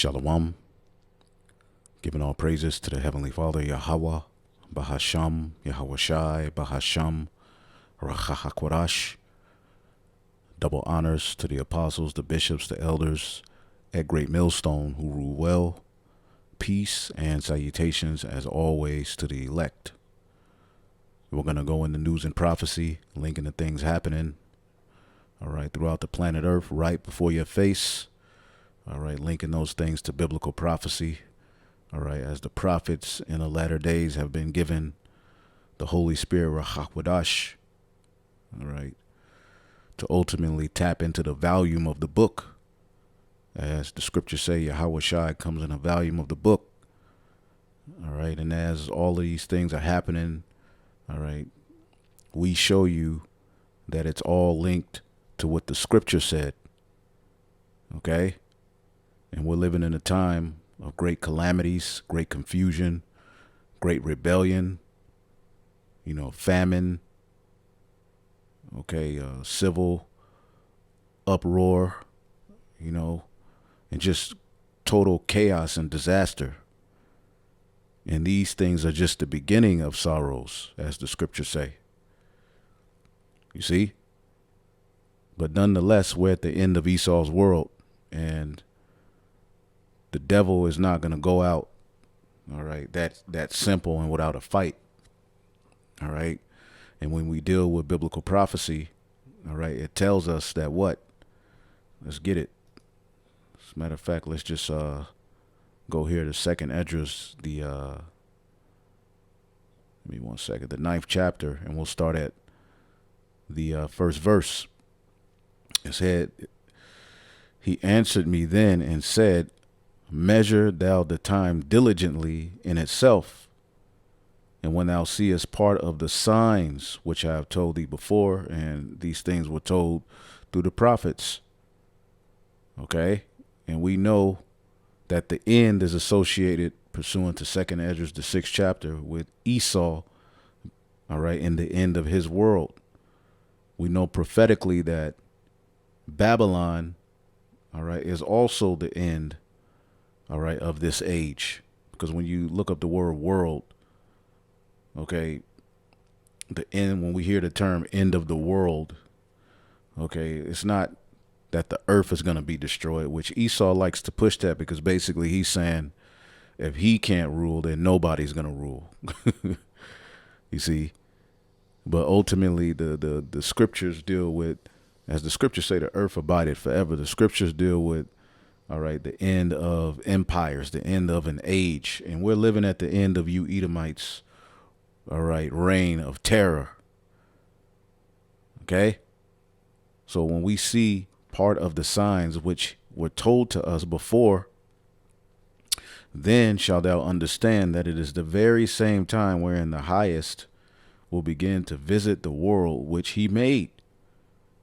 Shalom, giving all praises to the Heavenly Father, Yahweh, Bahasham, Yahweh Shai, Bahasham, Rachahakwarash. Double honors to the apostles, the bishops, the elders at Great Millstone who rule well. Peace and salutations, as always, to the elect. We're going to go into news and prophecy, linking the things happening, all right, throughout the planet Earth, right before your face. All right, linking those things to biblical prophecy. All right, as the prophets in the latter days have been given the Holy Spirit, Rahakwadash, all right, to ultimately tap into the volume of the book. As the scriptures say, Yahweh Shai comes in the volume of the book. All right, and as all of these things are happening, all right, we show you that it's all linked to what the scripture said. Okay? And we're living in a time of great calamities, great confusion, great rebellion, famine, okay, civil uproar, and just total chaos and disaster. And these things are just the beginning of sorrows, as the scriptures say. You see? But nonetheless, we're at the end of Esau's world, and the devil is not going to go out, all right, that simple and without a fight, all right? And when we deal with biblical prophecy, all right, it tells us that what? Let's get it. As a matter of fact, let's just go here to Second Esdras, give me 1 second, the 9th chapter, and we'll start at the first verse. It said, "He answered me then and said, Measure thou the time diligently in itself, and when thou seest part of the signs which I have told thee before," and these things were told through the prophets. Okay? And we know that the end is associated, pursuant to Second Esdras, the 6th chapter, with Esau, all right, in the end of his world. We know prophetically that Babylon, all right, is also the end, all right, of this age. Because when you look up the word world, okay, the end, when we hear the term end of the world, okay, it's not that the earth is going to be destroyed, which Esau likes to push that, because basically he's saying if he can't rule, then nobody's going to rule. You see? But ultimately, the scriptures deal with, as the scriptures say, the earth abideth forever. The scriptures deal with, all right, the end of empires, the end of an age. And we're living at the end of you Edomites, all right, reign of terror. Okay? So when we see part of the signs which were told to us before, then shalt thou understand that it is the very same time wherein the highest will begin to visit the world which he made.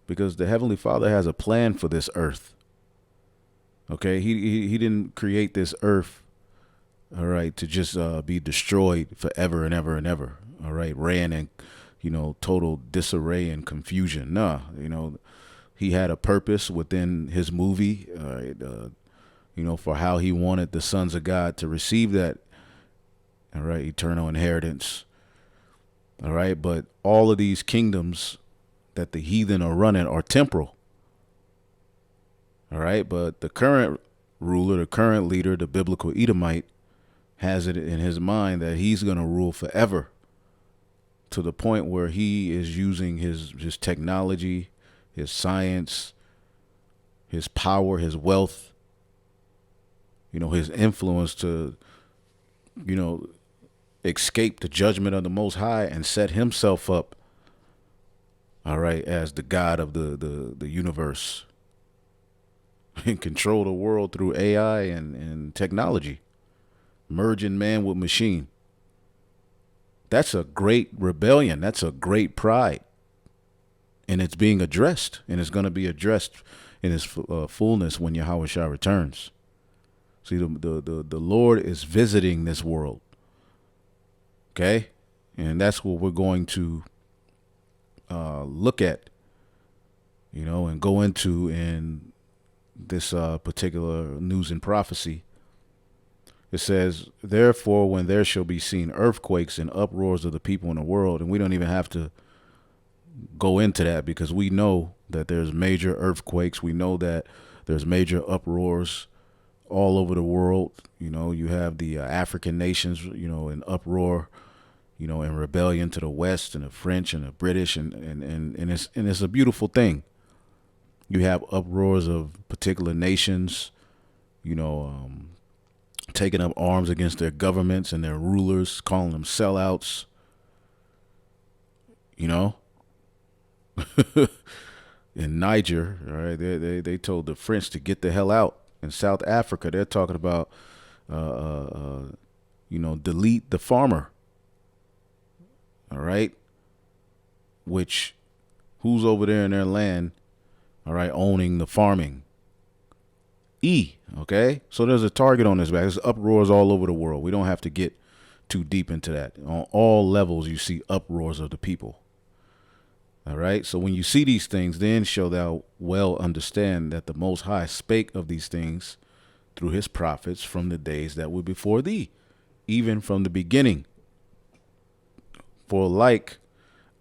Because the Heavenly Father has a plan for this earth. Okay, he didn't create this earth, all right, to just be destroyed forever and ever and ever. All right, ran in, total disarray and confusion. Nah, he had a purpose within his movie, for how he wanted the sons of God to receive that, all right, eternal inheritance. All right, but all of these kingdoms that the heathen are running are temporal. All right, but the current ruler, the current leader, the biblical Edomite, has it in his mind that he's going to rule forever, to the point where he is using his technology, his science, his power, his wealth, his influence to, escape the judgment of the Most High and set himself up, all right, as the God of the universe, and control the world through AI and technology, merging man with machine. That's a great rebellion. That's a great pride. And it's being addressed, and it's going to be addressed in its fullness when Yahweh Shai returns. See, the Lord is visiting this world. Okay? And that's what we're going to look at, and go into in this particular news and prophecy. It says, therefore, when there shall be seen earthquakes and uproars of the people in the world, and we don't even have to go into that because we know that there's major earthquakes. We know that there's major uproars all over the world. You have the African nations, in uproar, in rebellion to the West, and the French and the British, and it's a beautiful thing. You have uproars of particular nations, taking up arms against their governments and their rulers, calling them sellouts. In Niger, all right, they told the French to get the hell out. In South Africa, they're talking about, delete the farmer. All right, which who's over there in their land? All right, owning the farming. Okay, so there's a target on his back. There's uproars all over the world. We don't have to get too deep into that. On all levels, you see uproars of the people. All right, so when you see these things, then shall thou well understand that the Most High spake of these things through his prophets from the days that were before thee, even from the beginning. For like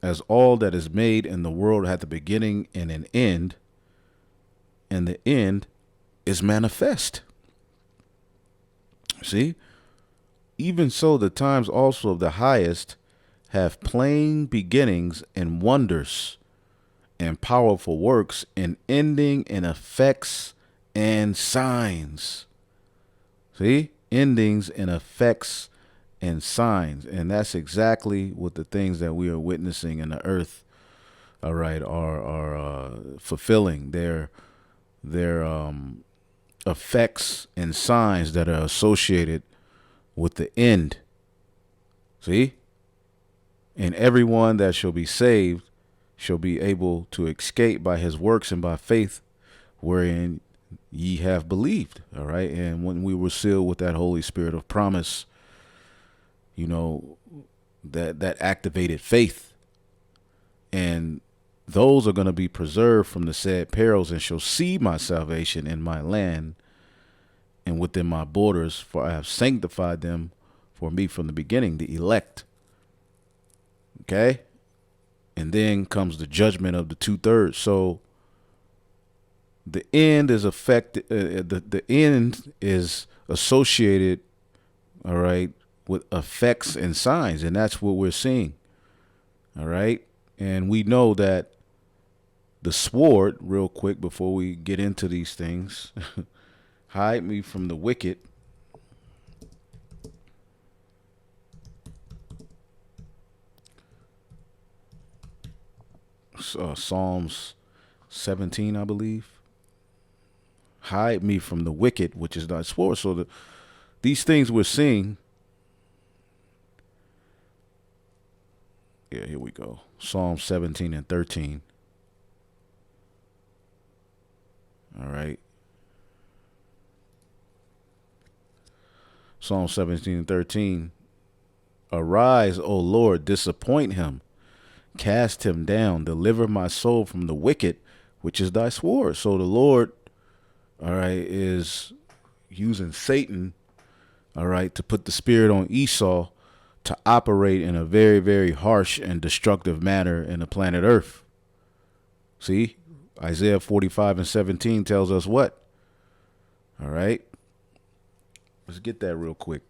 as all that is made in the world hath a beginning and an end, and the end is manifest. See? Even so the times also of the highest have plain beginnings and wonders and powerful works and ending and effects and signs. See? Endings and effects and signs. And that's exactly what the things that we are witnessing in the earth, all right, are fulfilling. Their effects and signs that are associated with the end. See? And everyone that shall be saved shall be able to escape by his works and by faith wherein ye have believed. All right. And when we were sealed with that Holy Spirit of promise, that activated faith. And those are going to be preserved from the said perils and shall see my salvation in my land and within my borders, for I have sanctified them for me from the beginning, the elect. Okay. And then comes the judgment of the 2/3. So the end is affected. The end is associated, all right, with effects and signs. And that's what we're seeing. All right. And we know that the sword, real quick, before we get into these things, hide me from the wicked. Psalms 17, I believe. Hide me from the wicked, which is thy sword. So these things we're seeing. Yeah, here we go. Psalm 17 and 13. All right. Psalm 17 and 13. Arise, O Lord, disappoint him. Cast him down. Deliver my soul from the wicked, which is thy sword. So the Lord, all right, is using Satan, all right, to put the spirit on Esau to operate in a very, very harsh and destructive manner in the planet Earth. See, Isaiah 45 and 17 tells us what? All right. Let's get that real quick.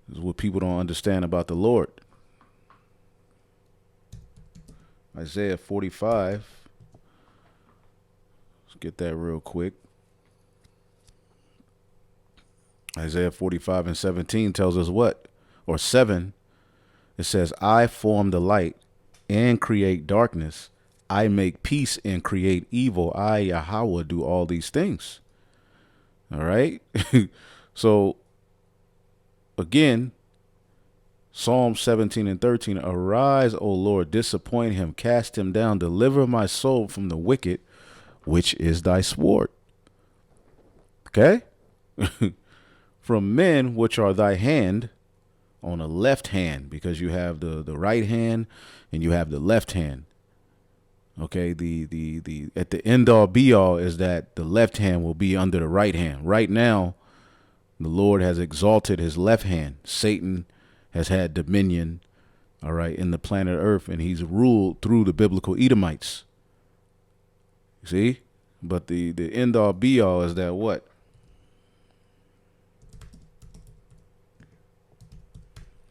This is what people don't understand about the Lord. Isaiah 45. Let's get that real quick. Isaiah 45 and 17 tells us what? Or 7. It says, I form the light and create darkness. I make peace and create evil. I, Yahweh, do all these things. All right. So, again, Psalm 17 and 13, arise, O Lord, disappoint him, cast him down, deliver my soul from the wicked, which is thy sword. Okay? From men, which are thy hand, on the left hand, because you have the right hand and you have the left hand. Okay, the at the end all be all is that the left hand will be under the right hand. Right now, The Lord has exalted his left hand. Satan has had dominion, all right, in the planet Earth, and he's ruled through the biblical Edomites. See? But the end all be all is that what?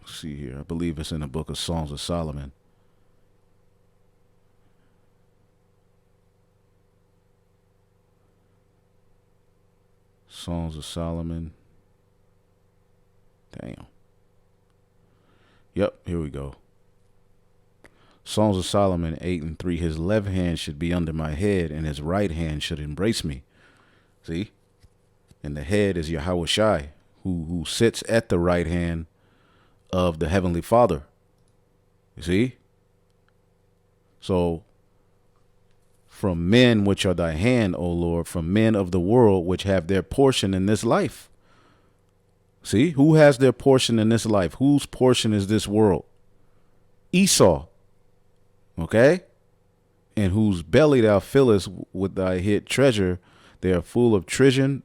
Let's see here. I believe it's in the book of Songs of Solomon. Songs of Solomon. Damn. Yep, here we go. Songs of Solomon 8:3. His left hand should be under my head, and his right hand should embrace me. See? And the head is Yahweh Shai, who sits at the right hand of the Heavenly Father. You see? So, from men which are thy hand, O Lord, from men of the world which have their portion in this life. See? Who has their portion in this life? Whose portion is this world? Esau. Okay? And whose belly thou fillest with thy hid treasure. They are full of children,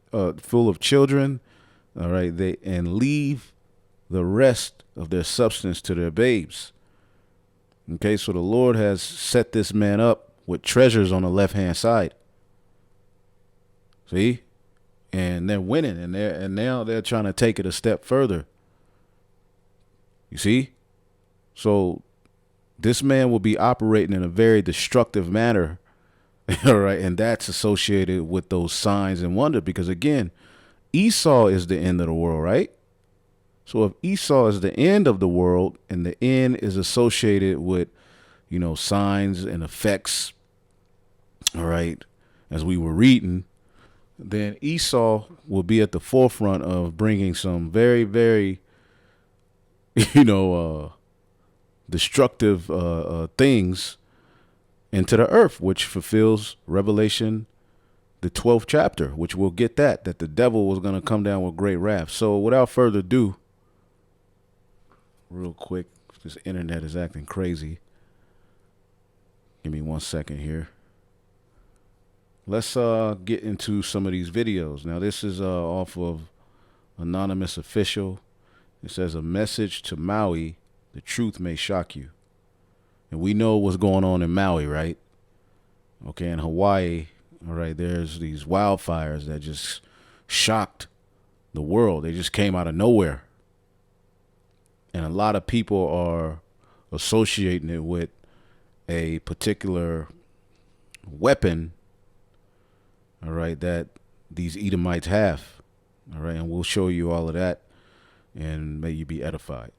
all right, and leave the rest of their substance to their babes. Okay, so the Lord has set this man up with treasures on the left-hand side. See? And they're winning, and now they're trying to take it a step further. You see? So this man will be operating in a very destructive manner. All right. And that's associated with those signs and wonder, because again, Esau is the end of the world, right? So if Esau is the end of the world and the end is associated with, signs and effects, all right, as we were reading, then Esau will be at the forefront of bringing some very, very, destructive things into the earth, which fulfills Revelation, the 12th chapter, which we'll get that the devil was going to come down with great wrath. So without further ado, real quick, this internet is acting crazy. Give me 1 second here. Let's get into some of these videos. Now, this is off of Anonymous Official. It says, a message to Maui, the truth may shock you. And we know what's going on in Maui, right? Okay, in Hawaii, all right, there's these wildfires that just shocked the world. They just came out of nowhere. And a lot of people are associating it with a particular weapon, all right, that these Edomites have. All right, and we'll show you all of that, and may you be edified.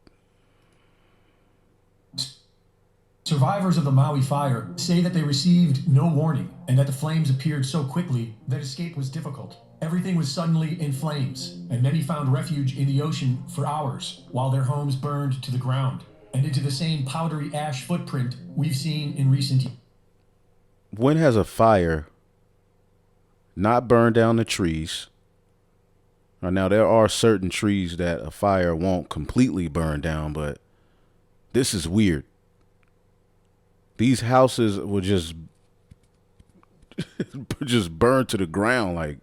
Survivors of the Maui Fire say that they received no warning and that the flames appeared so quickly that escape was difficult. Everything was suddenly in flames, and many found refuge in the ocean for hours while their homes burned to the ground and into the same powdery ash footprint we've seen in recent years. When has a fire not burned down the trees? Now, there are certain trees that a fire won't completely burn down, but this is weird. These houses will just burn to the ground. Like,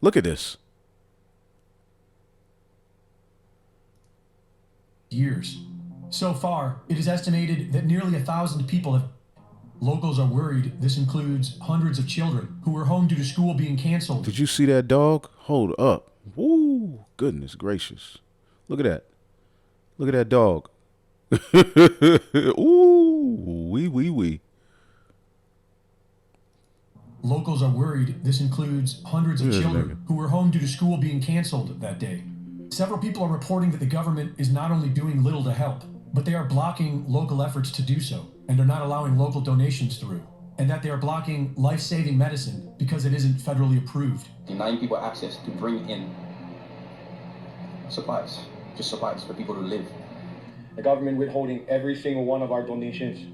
look at this. Years. So far, it is estimated that nearly 1,000 people have. Locals are worried this includes hundreds of children who were home due to school being canceled. Did you see that dog? Hold up. Woo, goodness gracious. Look at that. Look at that dog. Ooh, wee. Locals are worried this includes hundreds of children who were home due to school being canceled that day. Several people are reporting that the government is not only doing little to help, but they are blocking local efforts to do so and are not allowing local donations through, and that they are blocking life-saving medicine because it isn't federally approved. Denying people access to bring in supplies, just supplies for people to live. The government withholding every single one of our donations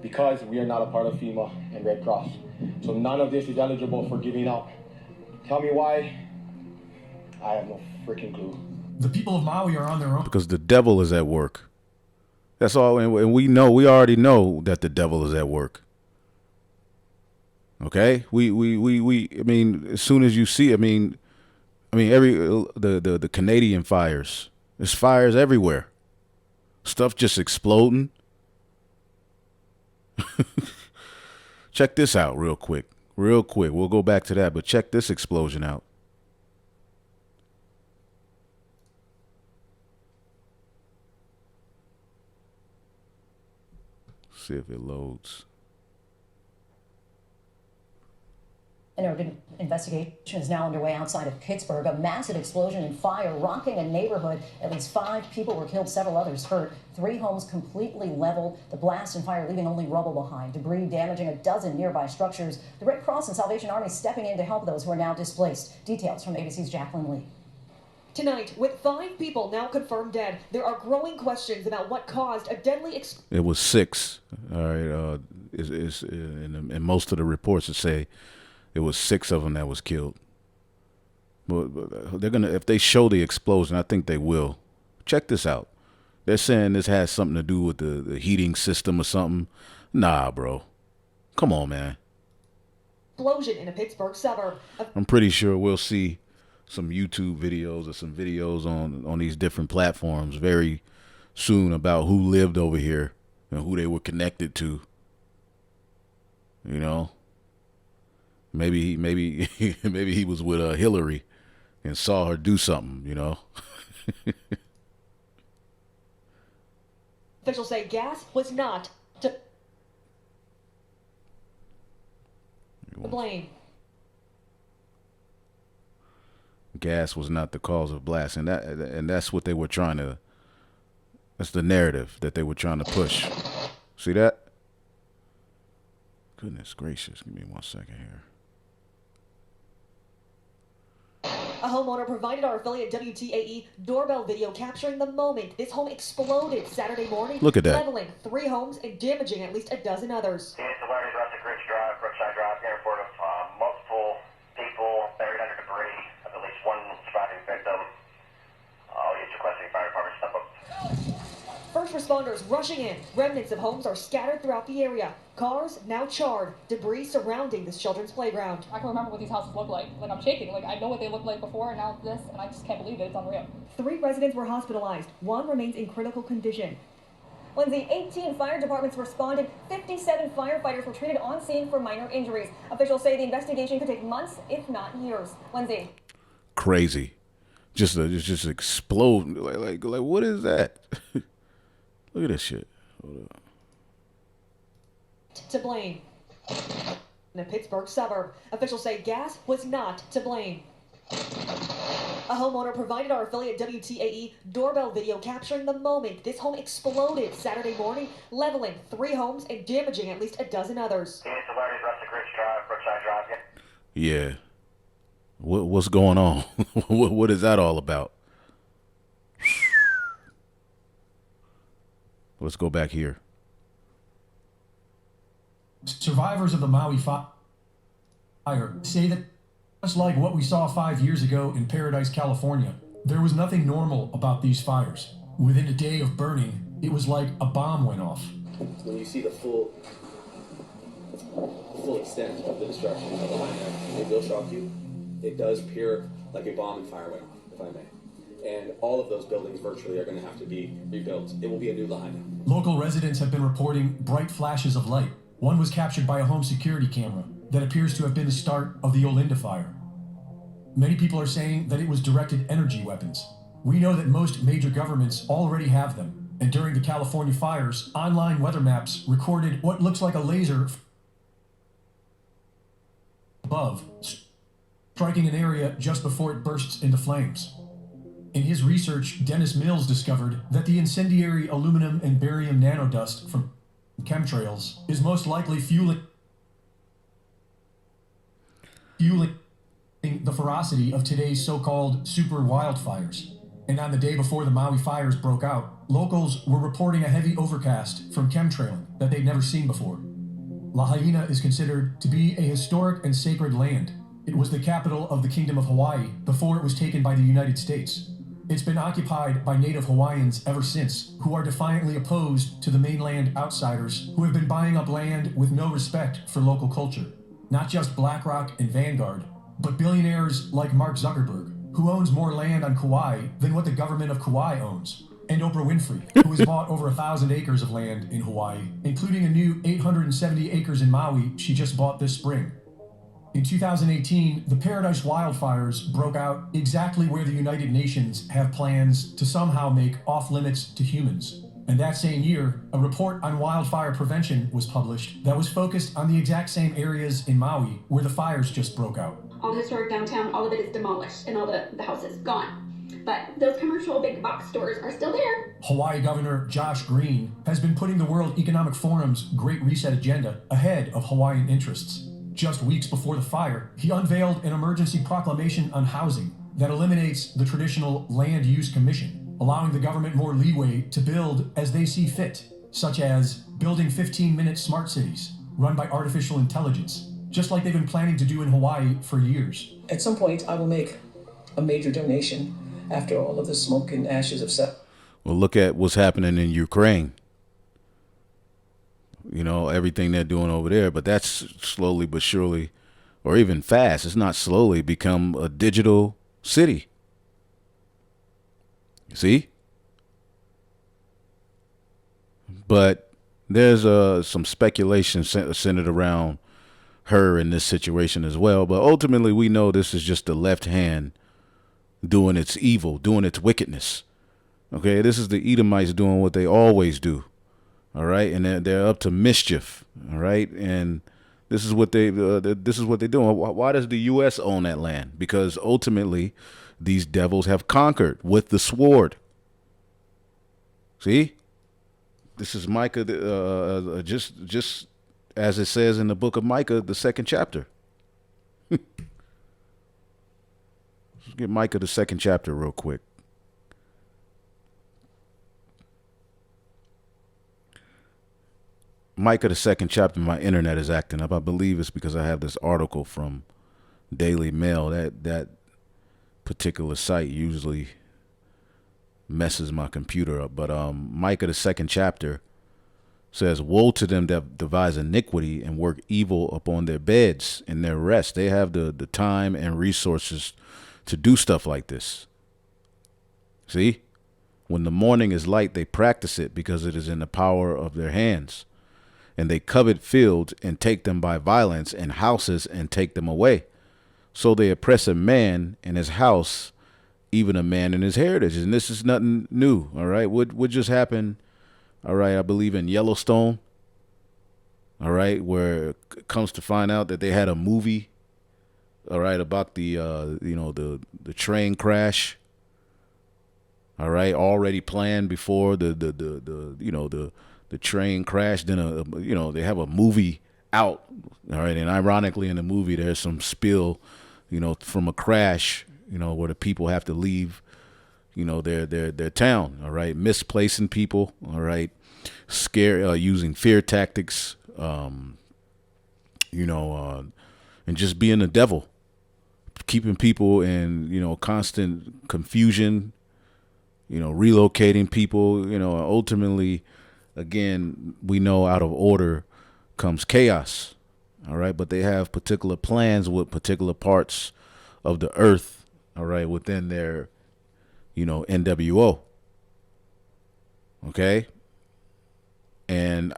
because we are not a part of FEMA and Red Cross. So none of this is eligible for giving out. Tell me why? I have no freaking clue. The people of Maui are on their own. Because the devil is at work. That's all, and we already know that the devil is at work. Okay? I mean, as soon as you see, I mean, the Canadian fires. There's fires everywhere. Stuff just exploding. Check this out real quick. Real quick. We'll go back to that, but check this explosion out. See if it loads. An urgent investigation is now underway outside of Pittsburgh. A massive explosion and fire rocking a neighborhood. At least 5 people were killed, several others hurt. 3 homes completely leveled. The blast and fire leaving only rubble behind. Debris damaging a dozen nearby structures. The Red Cross and Salvation Army stepping in to help those who are now displaced. Details from ABC's Jacqueline Lee. Tonight, with 5 people now confirmed dead, there are growing questions about what caused a deadly explosion. It was 6. All right. In most of the reports that say it was 6 of them that was killed. But they're gonna, if they show the explosion, I think they will. Check this out. They're saying this has something to do with the heating system or something. Nah, bro. Come on, man. Explosion in a Pittsburgh suburb. I'm pretty sure we'll see some YouTube videos or some videos on these different platforms very soon about who lived over here and who they were connected to. You know? Maybe he was with Hillary and saw her do something, you know. Officials say gas was not to blame. Gas was not the cause of blast, and that's what they were trying to. That's the narrative that they were trying to push. See that? Goodness gracious! Give me 1 second here. A homeowner provided our affiliate WTAE doorbell video capturing the moment this home exploded Saturday morning. Look at that. Leveling 3 homes and damaging at least a dozen others. It's alerted Rustic Ridge Drive, Brookside Drive, near report of multiple people buried under debris. At least 1 surviving victim. All units requesting fire department step up. First responders rushing in. Remnants of homes are scattered throughout the area. Cars now charred. Debris surrounding this children's playground. I can remember what these houses look like. Like, I'm shaking. Like, I know what they looked like before, and now it's this, and I just can't believe it. It's unreal. 3 residents were hospitalized. 1 remains in critical condition. Lindsay, 18 fire departments responded. 57 firefighters were treated on scene for minor injuries. Officials say the investigation could take months, if not years. Lindsay. Crazy. Just explode. Like what is that? Look at this shit. Hold up. To blame. In a Pittsburgh suburb, officials say gas was not to blame. A homeowner provided our affiliate WTAE doorbell video capturing the moment this home exploded Saturday morning, leveling 3 homes and damaging at least a dozen others. It's alerted Rustic Ridge Drive, Brookside Drive. Yeah. What's going on? What is that all about? Let's go back here. Survivors of the Maui Fire say that just like what we saw 5 years ago in Paradise, California, there was nothing normal about these fires. Within a day of burning, it was like a bomb went off. When you see the full extent of the destruction of the Lahaina, it will shock you. It does appear like a bomb and fire went off, if I may. And all of those buildings virtually are going to have to be rebuilt. It will be a new Lahaina. Local residents have been reporting bright flashes of light. One was captured by a home security camera that appears to have been the start of the Olinda fire. Many people are saying that it was directed energy weapons. We know that most major governments already have them, and during the California fires, online weather maps recorded what looks like a laser above, striking an area just before it bursts into flames. In his research, Dennis Mills discovered that the incendiary aluminum and barium nanodust from chemtrails is most likely fueling the ferocity of today's so-called super wildfires. And on the day before the Maui fires broke out, locals were reporting a heavy overcast from chemtrailing that they'd never seen before. Lahaina is considered to be a historic and sacred land. It was the capital of the Kingdom of Hawaii before it was taken by the United States. It's been occupied by Native Hawaiians ever since, who are defiantly opposed to the mainland outsiders who have been buying up land with no respect for local culture. Not just BlackRock and Vanguard, but billionaires like Mark Zuckerberg, who owns more land on Kauai than what the government of Kauai owns, and Oprah Winfrey, who has bought over 1,000 acres of land in Hawaii, including a new 870 acres in Maui she just bought this spring. In 2018, the Paradise wildfires broke out exactly where the United Nations have plans to somehow make off-limits to humans. And that same year, a report on wildfire prevention was published that was focused on the exact same areas in Maui where the fires just broke out. All the historic downtown, all of it is demolished and all the houses gone. But those commercial big box stores are still there. Hawaii Governor Josh Green has been putting the World Economic Forum's Great Reset agenda ahead of Hawaiian interests. Just weeks before the fire, he unveiled an emergency proclamation on housing that eliminates the traditional Land Use Commission, allowing the government more leeway to build as they see fit, such as building 15-minute smart cities run by artificial intelligence, just like they've been planning to do in Hawaii for years. At some point, I will make a major donation after all of the smoke and ashes have set. Well, look at what's happening in Ukraine. You know, everything they're doing over there, but that's slowly but surely, or even fast, it's not slowly, become a digital city. See? But there's some speculation centered around her in this situation as well. But ultimately, we know this is just the left hand doing its evil, doing its wickedness. Okay, this is the Edomites doing what they always do. All right, and they're up to mischief. All right, and this is what they're doing. Why does the U.S. own that land? Because ultimately, these devils have conquered with the sword. See, this is Micah, just as it says in the book of Micah, the 2nd chapter. Let's get Micah, the 2nd chapter, real quick. Micah, the 2nd chapter, my internet is acting up. I believe it's because I have this article from Daily Mail. That particular site usually messes my computer up. But Micah, the 2nd chapter, says, "Woe to them that devise iniquity and work evil upon their beds in their rest." They have the time and resources to do stuff like this. See? When the morning is light, they practice it because it is in the power of their hands. And they covet fields and take them by violence, and houses and take them away. So they oppress a man in his house, even a man in his heritage. And this is nothing new, all right? What just happened, all right, I believe in Yellowstone, all right, where it comes to find out that they had a movie, all right, about the train crash, all right, already planned before the train crashed. Then they have a movie out, all right, and ironically in the movie there's some spill, from a crash, where the people have to leave, their town, all right, misplacing people, all right, using fear tactics, and just being the devil, keeping people in constant confusion, relocating people, ultimately. Again, we know out of order comes chaos, all right? But they have particular plans with particular parts of the earth, all right, within their, NWO, okay? And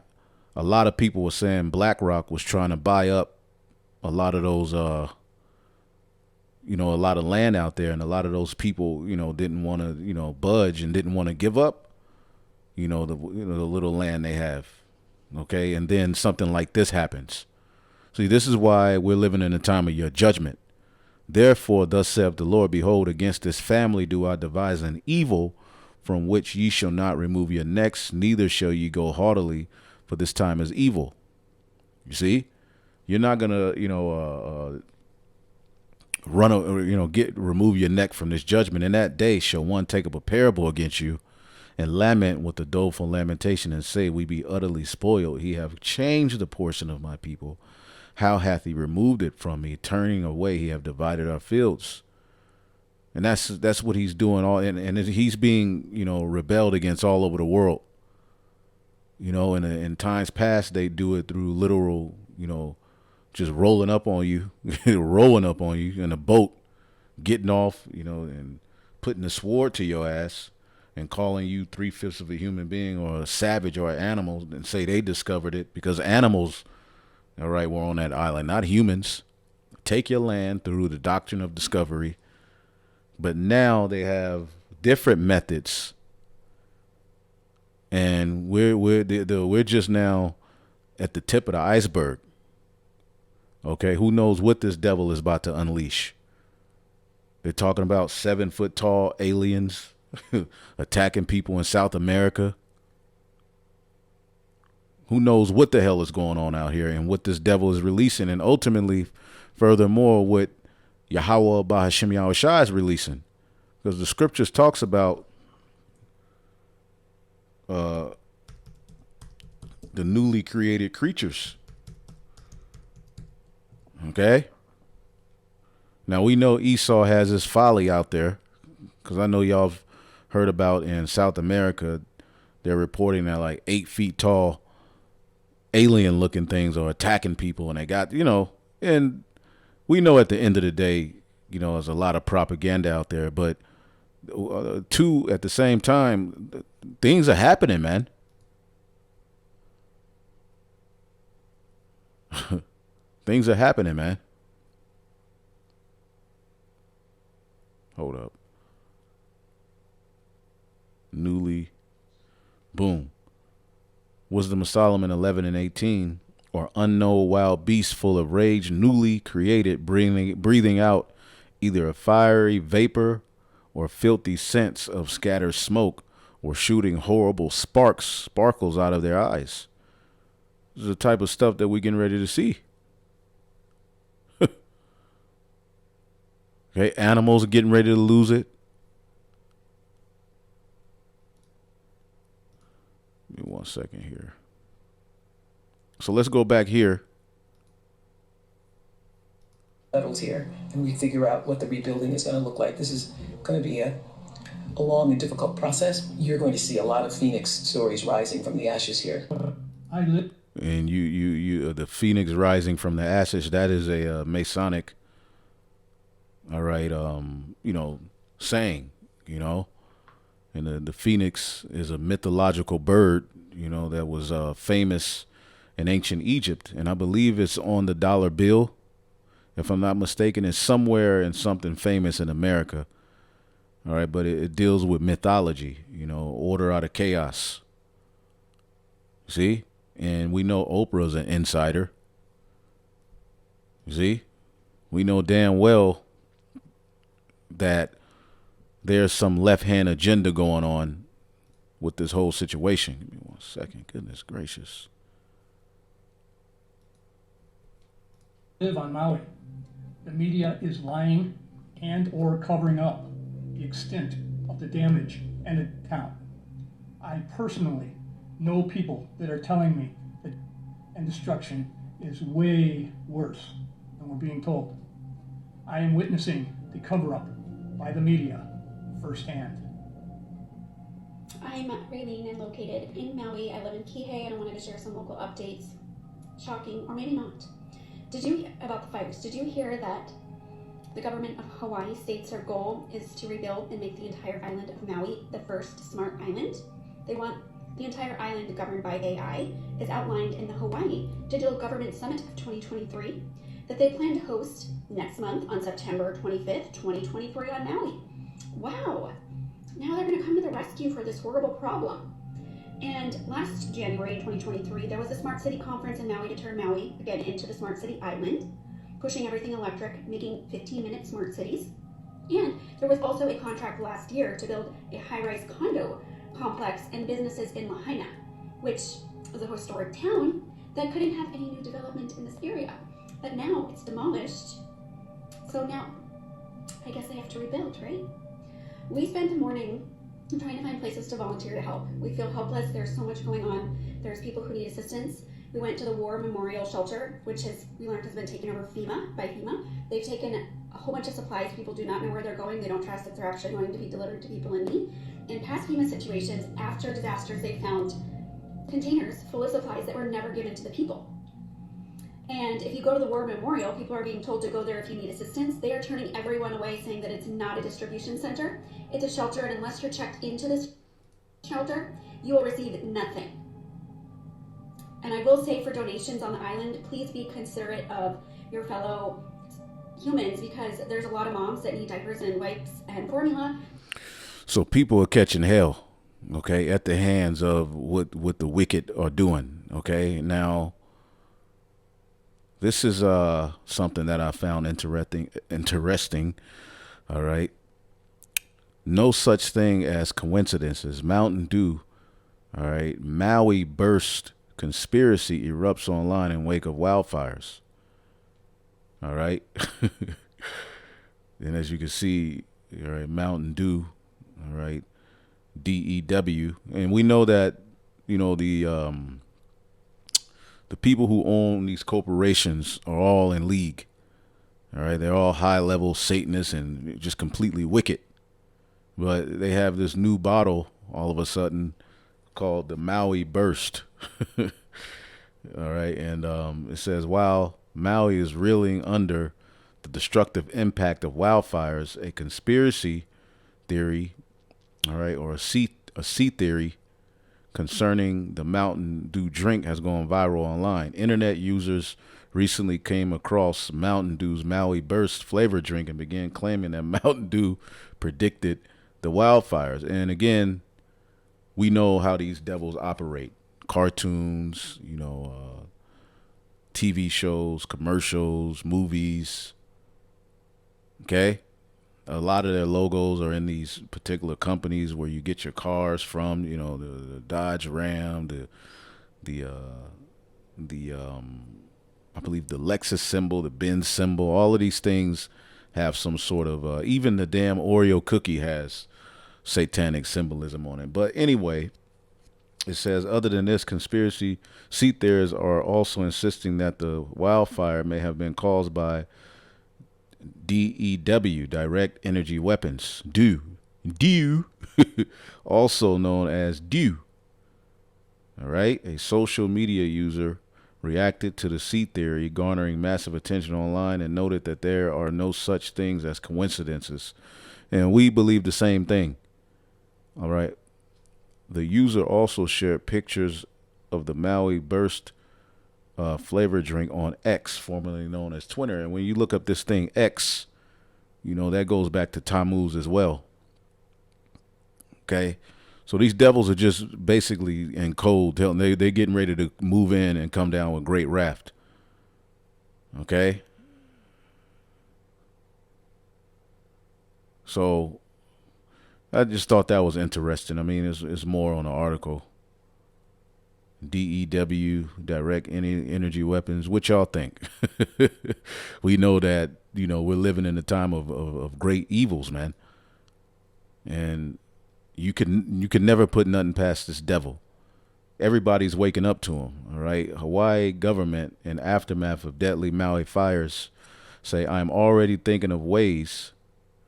a lot of people were saying BlackRock was trying to buy up a lot of those, a lot of land out there, and a lot of those people, didn't want to, budge and didn't want to give up. The little land they have, okay? And then something like this happens. See, this is why we're living in a time of your judgment. Therefore, thus saith the Lord, behold, against this family do I devise an evil from which ye shall not remove your necks, neither shall ye go haughtily, for this time is evil. You see? You're not going to, remove your neck from this judgment. In that day shall one take up a parable against you, and lament with the doleful lamentation, and say, we be utterly spoiled. He have changed the portion of my people. How hath he removed it from me? Turning away, he have divided our fields. And that's what he's doing. And he's being, rebelled against all over the world. In times past, they do it through literal, just rolling up on you in a boat, getting off, and putting a sword to your ass and calling you 3/5 of a human being or a savage or an animal and say they discovered it, because animals, all right, were on that island, not humans. Take your land through the doctrine of discovery. But now they have different methods, and we're just now at the tip of the iceberg. Okay, who knows what this devil is about to unleash? They're talking about 7-foot tall aliens attacking people in South America. Who knows what the hell is going on out here and what this devil is releasing, and ultimately, furthermore, what Yahweh Bahashim Yahushua is releasing, because the scriptures talks about the newly created creatures. Okay. Now we know Esau has his folly out there, because I know y'all have heard about in South America, they're reporting that like 8 feet tall alien looking things are attacking people, and they got, and we know at the end of the day, there's a lot of propaganda out there, but two, at the same time, things are happening, man. Things are happening, man. Hold up. Boom. Wisdom of Solomon 11 and 18, or unknown wild beasts full of rage, newly created, breathing out either a fiery vapor or filthy scents of scattered smoke, or shooting horrible sparkles out of their eyes. This is the type of stuff that we're getting ready to see. Okay, animals are getting ready to lose it. Give me 1 second here. So let's go back here. Settles here, and we figure out what the rebuilding is going to look like. This is going to be a long and difficult process. You're going to see a lot of phoenix stories rising from the ashes here. And you the phoenix rising from the ashes, that is a Masonic, all right, saying, and the phoenix is a mythological bird, that was famous in ancient Egypt, and I believe it's on the dollar bill, if I'm not mistaken. It's somewhere in something famous in America, all right, but it deals with mythology, order out of chaos. See? And we know Oprah's an insider. See? We know damn well that there's some left-hand agenda going on with this whole situation. Give me 1 second. Goodness gracious. Live on Maui. The media is lying and or covering up the extent of the damage and the town. I personally know people that are telling me that and destruction is way worse than we're being told. I am witnessing the cover-up by the media firsthand. I'm Raylene and located in Maui. I live in Kihei and I wanted to share some local updates. Shocking, or maybe not. About the fires, did you hear that the government of Hawaii states their goal is to rebuild and make the entire island of Maui the first smart island? They want the entire island governed by AI, is outlined in the Hawaii Digital Government Summit of 2023 that they plan to host next month on September 25th, 2023 on Maui. Wow! Now they're going to come to the rescue for this horrible problem. And last January 2023, there was a Smart City Conference in Maui to turn Maui, again, into the Smart City Island, pushing everything electric, making 15-minute smart cities. And there was also a contract last year to build a high-rise condo complex and businesses in Lahaina, which was a historic town that couldn't have any new development in this area. But now it's demolished, so now I guess they have to rebuild, right? We spent the morning trying to find places to volunteer to help. We feel helpless. There's so much going on. There's people who need assistance. We went to the War Memorial Shelter, which we learned has been taken over by FEMA. They've taken a whole bunch of supplies. People do not know where they're going. They don't trust that they're actually going to be delivered to people in need. In past FEMA situations, after disasters, they found containers full of supplies that were never given to the people. And if you go to the War Memorial, people are being told to go there if you need assistance. They are turning everyone away, saying that it's not a distribution center. It's a shelter, and unless you're checked into this shelter, you will receive nothing. And I will say, for donations on the island, please be considerate of your fellow humans, because there's a lot of moms that need diapers and wipes and formula. So people are catching hell, okay, at the hands of what the wicked are doing, okay? Now, this is something that I found interesting, all right? No such thing as coincidences. Mountain Dew, all right? Maui Burst conspiracy erupts online in wake of wildfires, all right? And as you can see, all right, Mountain Dew, all right, DEW. And we know that, you know, the people who own these corporations are all in league. All right. They're all high level Satanists and just completely wicked. But they have this new bottle all of a sudden called the Maui Burst. All right. And it says, while Maui is reeling under the destructive impact of wildfires, a conspiracy theory, all right, or a sea theory concerning the Mountain Dew drink has gone viral online. Internet users recently came across Mountain Dew's Maui Burst flavor drink and began claiming that Mountain Dew predicted the wildfires. And again, we know how these devils operate. Cartoons, you know, TV shows, commercials, movies. Okay? A lot of their logos are in these particular companies where you get your cars from, you know, the Dodge Ram, I believe the Lexus symbol, the Benz symbol, all of these things have some sort of, even the damn Oreo cookie has satanic symbolism on it. But anyway, it says, other than this, conspiracy theorists are also insisting that the wildfire may have been caused by DEW, direct energy weapons, DEW, also known as DEW. All right, a social media user reacted to the sea theory, garnering massive attention online, and noted that there are no such things as coincidences. And we believe the same thing. All right. The user also shared pictures of the Maui Burst flavor drink on X, formerly known as Twitter. And when you look up this thing, X, you know, that goes back to Tammuz as well. Okay. So these devils are just basically in code. They're getting ready to move in and come down with great raft. Okay. So I just thought that was interesting. I mean, it's more on the article. DEW, direct energy weapons. What y'all think? We know that, you know, we're living in a time of great evils, man. And you can never put nothing past this devil. Everybody's waking up to him, all right? Hawaii government, in aftermath of deadly Maui fires, say, I'm already thinking of ways,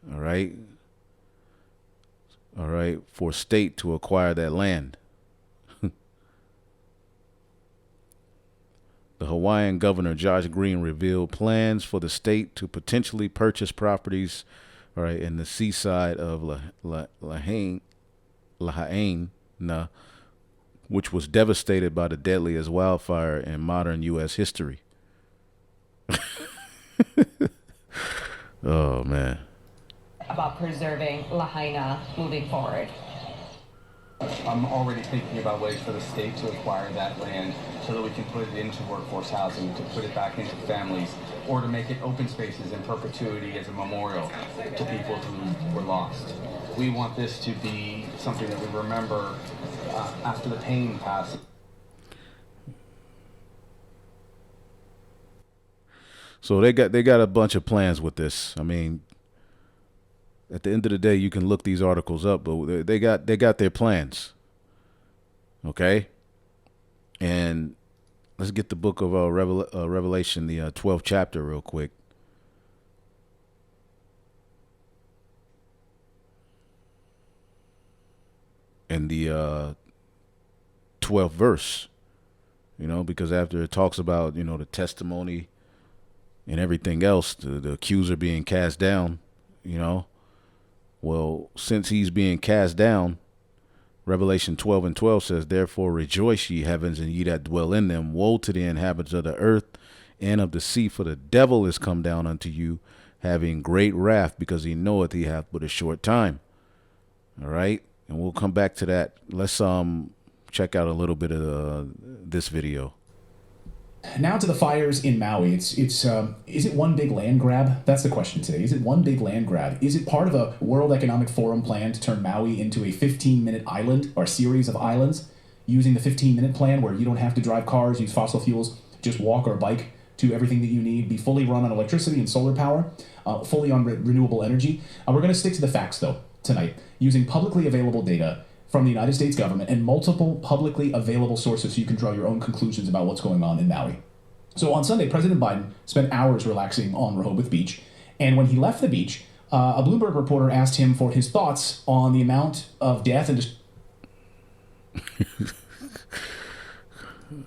all right, for state to acquire that land. The Hawaiian governor, Josh Green, revealed plans for the state to potentially purchase properties, all right, in the seaside of Lahaina, which was devastated by the deadliest wildfire in modern U.S. history. Oh, man. About preserving Lahaina moving forward. I'm already thinking about ways for the state to acquire that land so that we can put it into workforce housing, to put it back into families, or to make it open spaces in perpetuity as a memorial to people who were lost. We want this to be something that we remember after the pain passes. So they got a bunch of plans with this. I mean, at the end of the day, you can look these articles up, but they got their plans. Okay, and let's get the book of Revelation, the 12th chapter, real quick. And the 12th verse. You know, because after it talks about, you know, the testimony and everything else, the accuser being cast down, you know, well, since he's being cast down, Revelation 12:12 says, therefore rejoice, ye heavens, and ye that dwell in them. Woe to the inhabitants of the earth and of the sea, for the devil is come down unto you, having great wrath, because he knoweth he hath but a short time. All right, and we'll come back to that. Let's check out a little bit of this video. Now to the fires in Maui. Is it one big land grab? That's the question today. Is it one big land grab? Is it part of a World Economic Forum plan to turn Maui into a 15-minute island or series of islands using the 15-minute plan where you don't have to drive cars, use fossil fuels, just walk or bike to everything that you need, be fully run on electricity and solar power, fully on renewable energy? We're going to stick to the facts, though, tonight, using publicly available data from the United States government and multiple publicly available sources so you can draw your own conclusions about what's going on in Maui. So on Sunday, President Biden spent hours relaxing on Rehoboth Beach, and when he left the beach, a Bloomberg reporter asked him for his thoughts on the amount of death and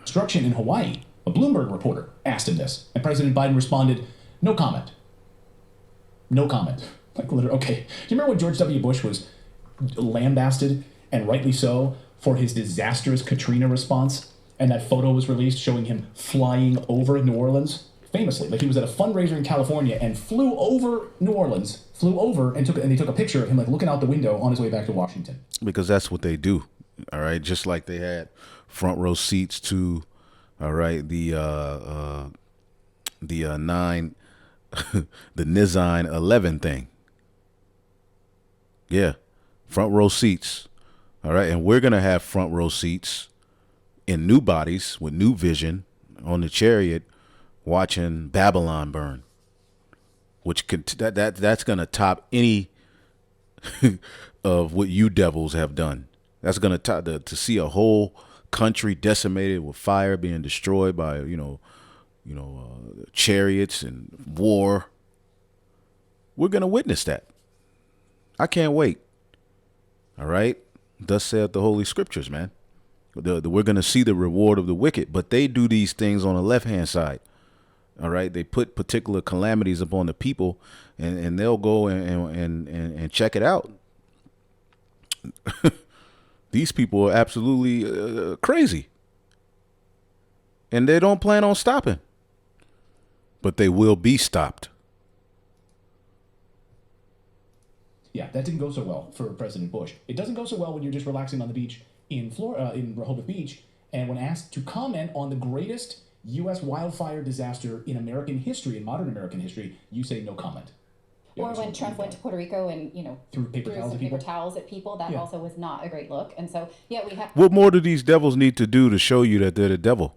destruction in Hawaii. A Bloomberg reporter asked him this, and President Biden responded, no comment. No comment. Like, literally, okay. Do you remember when George W. Bush was lambasted, and rightly so, for his disastrous Katrina response? And that photo was released showing him flying over New Orleans, famously. Like, he was at a fundraiser in California and flew over New Orleans, and they took a picture of him, like, looking out the window on his way back to Washington. Because that's what they do, all right? Just like they had front row seats to, all right, the Nizine 11 thing. Yeah, front row seats, all right? And we're going to have front row seats in new bodies with new vision on the chariot watching Babylon burn, which could that's going to top any of what you devils have done. That's going to top to see a whole country decimated with fire, being destroyed by chariots and war. We're going to witness that. I can't wait. All right, thus saith the Holy Scriptures, man. We're going to see the reward of the wicked, but they do these things on the left-hand side. All right, they put particular calamities upon the people, and they'll go and check it out. These people are absolutely crazy, and they don't plan on stopping, but they will be stopped. Yeah, that didn't go so well for President Bush. It doesn't go so well when you're just relaxing on the beach in Rehoboth Beach, and when asked to comment on the greatest U.S. wildfire disaster in American history, in modern American history, you say no comment. Or when Trump went to Puerto Rico and, threw paper towels at people, that also was not a great look. And so, yeah, we have... What more do these devils need to do to show you that they're the devil?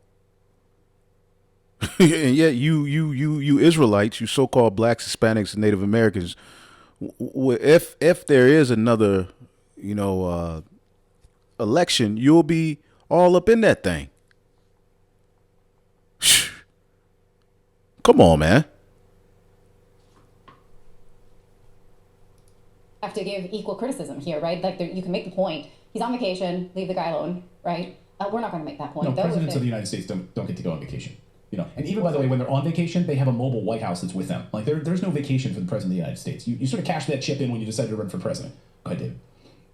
And yet you Israelites, you so-called blacks, Hispanics, and Native Americans, if there is another, election, you'll be all up in that thing. Come on, man. Have to give equal criticism here, right? Like, you can make the point. He's on vacation. Leave the guy alone, right? We're not going to make that point. No, presidents of the United States don't get to go on vacation. And even, by the way, when they're on vacation, they have a mobile White House that's with them. Like, there's no vacation for the president of the United States. You sort of cash that chip in when you decide to run for president. Go ahead, David.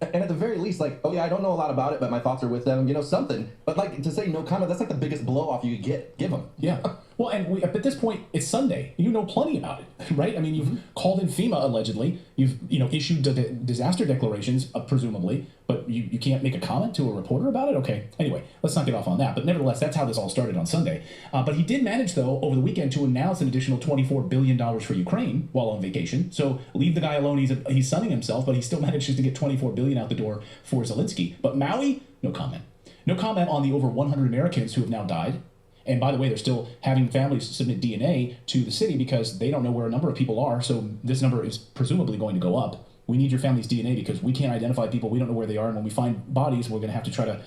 And at the very least, like, oh yeah, I don't know a lot about it, but my thoughts are with them, something. But like, to say no comment, that's like the biggest blow off you could give them. Yeah. Well, and at this point, it's Sunday. You know plenty about it, right? I mean, you've called in FEMA, allegedly. You've, issued disaster declarations, presumably, but you can't make a comment to a reporter about it? Okay. Anyway, let's not get off on that. But nevertheless, that's how this all started on Sunday. But he did manage, though, over the weekend to announce an additional $24 billion for Ukraine while on vacation. So leave the guy alone. He's sunning himself, but he still manages to get $24 billion out the door for Zelensky. But Maui, no comment. No comment on the over 100 Americans who have now died. And by the way, they're still having families submit DNA to the city because they don't know where a number of people are. So this number is presumably going to go up. We need your family's DNA because we can't identify people. We don't know where they are. And when we find bodies, we're going to have to try to,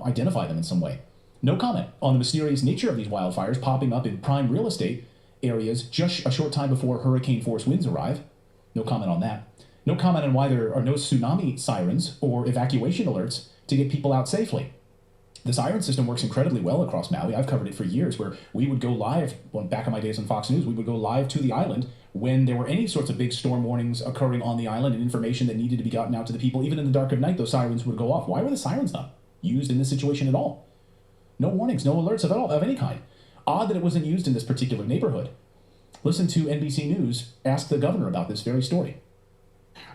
identify them in some way. No comment on the mysterious nature of these wildfires popping up in prime real estate areas just a short time before hurricane-force winds arrive. No comment on that. No comment on why there are no tsunami sirens or evacuation alerts to get people out safely. The siren system works incredibly well across Maui. I've covered it for years, where we would go live, well, back in my days on Fox News, we would go live to the island when there were any sorts of big storm warnings occurring on the island and information that needed to be gotten out to the people. Even in the dark of night, those sirens would go off. Why were the sirens not used in this situation at all? No warnings, no alerts of any kind. Odd that it wasn't used in this particular neighborhood. Listen to NBC News ask the governor about this very story.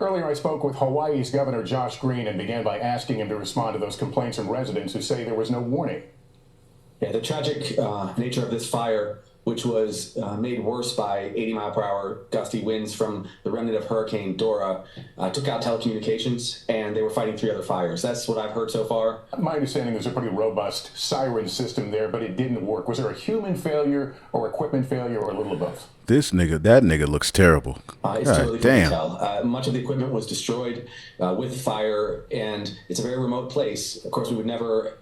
Earlier, I spoke with Hawaii's Governor Josh Green and began by asking him to respond to those complaints from residents who say there was no warning. Yeah, the tragic nature of this fire, which was made worse by 80-mile-per-hour gusty winds from the remnant of Hurricane Dora, took out telecommunications, and they were fighting 3 other fires. That's what I've heard so far. My understanding there's a pretty robust siren system there, but it didn't work. Was there a human failure or equipment failure or a little of both? That nigga looks terrible. It's too early for me to tell. Much of the equipment was destroyed with fire, and it's a very remote place. Of course, we would never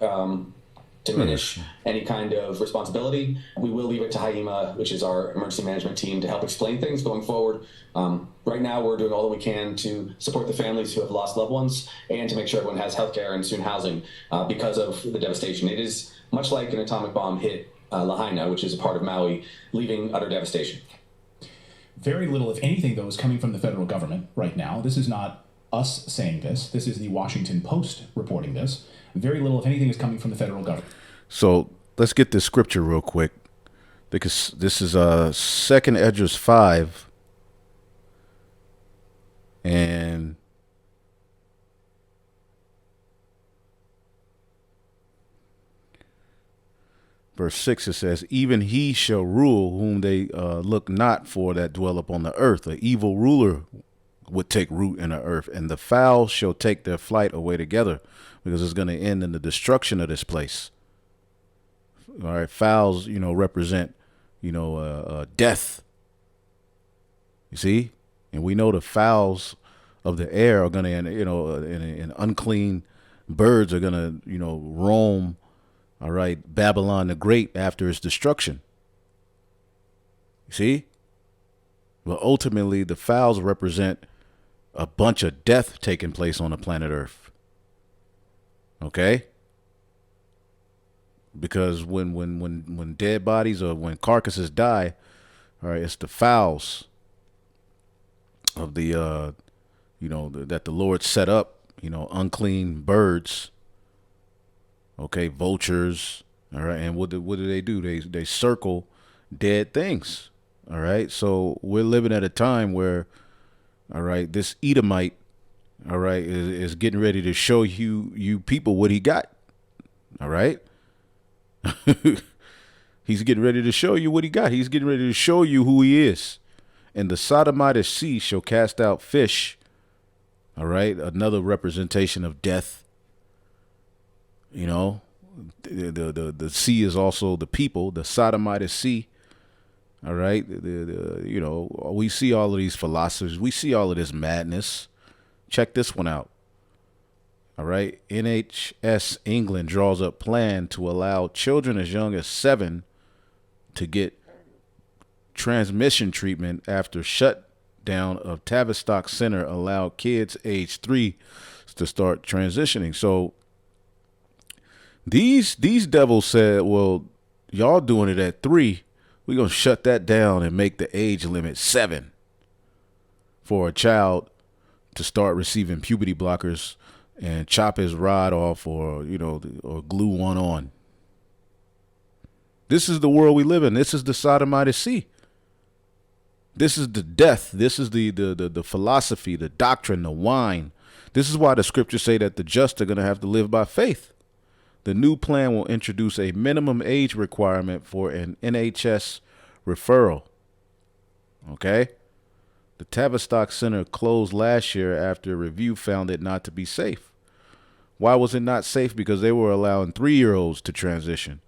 diminish any kind of responsibility. We will leave it to HEMA, which is our emergency management team, to help explain things going forward. Right now, we're doing all that we can to support the families who have lost loved ones and to make sure everyone has healthcare and soon housing because of the devastation. It is much like an atomic bomb hit Lahaina, which is a part of Maui, leaving utter devastation. Very little, if anything, though, is coming from the federal government right now. This is not us saying this. This is the Washington Post reporting this. Very little, if anything, is coming from the federal government. So let's get this scripture real quick, because this is 2nd Esdras 5, and verse 6, it says, even he shall rule whom they look not for that dwell upon the earth. An evil ruler would take root in the earth, and the fowls shall take their flight away together, because it's going to end in the destruction of this place. All right, fowls, represent, death. You see? And we know the fowls of the air are going to, and unclean birds are going to, roam, all right, Babylon the Great after its destruction. You see? Well, ultimately, the fowls represent a bunch of death taking place on the planet Earth. Okay? Because when dead bodies or when carcasses die, all right, it's the fowls of the, that the Lord set up, unclean birds. Okay, vultures. All right, and what do they do? They circle dead things. All right, so we're living at a time where, all right, this Edomite, all right, is getting ready to show you people what he got. All right. He's getting ready to show you what he got. He's getting ready to show you who he is. And the Sodomite sea shall cast out fish. All right. Another representation of death. The sea is also the people, the Sodomite sea. All right. We see all of these philosophies. We see all of this madness. Check this one out. All right. NHS England draws up plan to allow children as young as 7 to get transmission treatment after shutdown of Tavistock Center allowed kids age 3 to start transitioning. So these devils said, well, y'all doing it at 3. We're going to shut that down and make the age limit 7 for a child to start receiving puberty blockers and chop his rod off or glue one on. This is the world we live in. This is the Sodomite sea. This is the death. This is the philosophy, the doctrine, the wine. This is why the scriptures say that the just are going to have to live by faith. The new plan will introduce a minimum age requirement for an NHS referral. Okay? The Tavistock Center closed last year after a review found it not to be safe. Why was it not safe? Because they were allowing 3-year-olds to transition.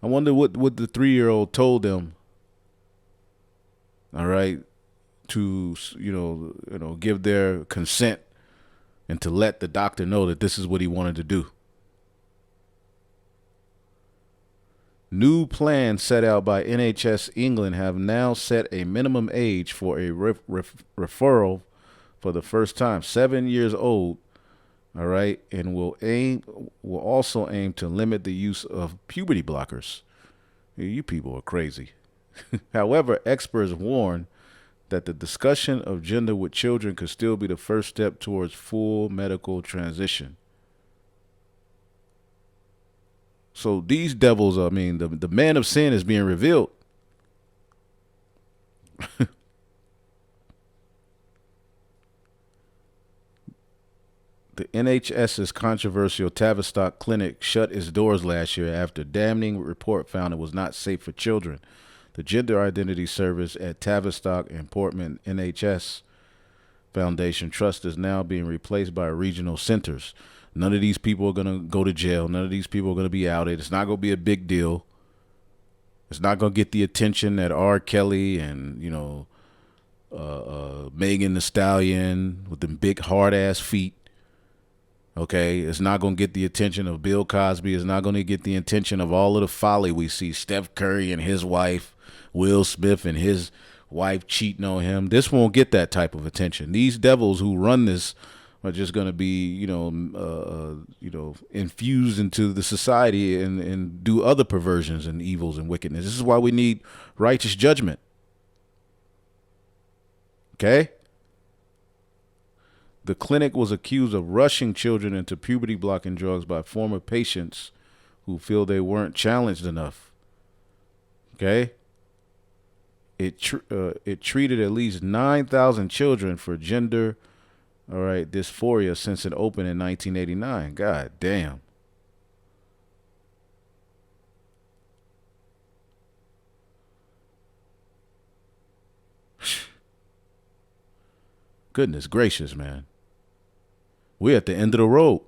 I wonder what the 3-year-old told them. All right, to give their consent and to let the doctor know that this is what he wanted to do. New plans set out by NHS England have now set a minimum age for a referral for the first time, 7 years old. All right, and will also aim to limit the use of puberty blockers. You people are crazy. However, experts warn that the discussion of gender with children could still be the first step towards full medical transition. So these devils, I mean, the man of sin is being revealed. The NHS's controversial Tavistock clinic shut its doors last year after a damning report found it was not safe for children. The gender identity service at Tavistock and Portman NHS Foundation Trust is now being replaced by regional centers. None of these people are going to go to jail. None of these people are going to be outed. It's not going to be a big deal. It's not going to get the attention that R. Kelly and, Megan Thee Stallion with them big hard-ass feet. Okay, it's not going to get the attention of Bill Cosby. It's not going to get the attention of all of the folly we see. Steph Curry and his wife, Will Smith and his wife cheating on him. This won't get that type of attention. These devils who run this are just going to be, infused into the society and do other perversions and evils and wickedness. This is why we need righteous judgment. Okay? The clinic was accused of rushing children into puberty-blocking drugs by former patients who feel they weren't challenged enough. Okay? It treated at least 9,000 children for gender, dysphoria since it opened in 1989. God damn. Goodness gracious, man. We're at the end of the road.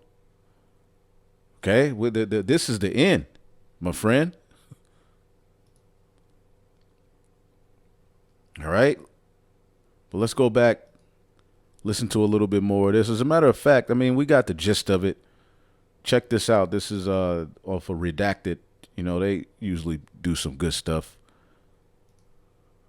Okay? This is the end, my friend. All right? But let's go back, listen to a little bit more of this. As a matter of fact, I mean, we got the gist of it. Check this out. This is off of Redacted. They usually do some good stuff.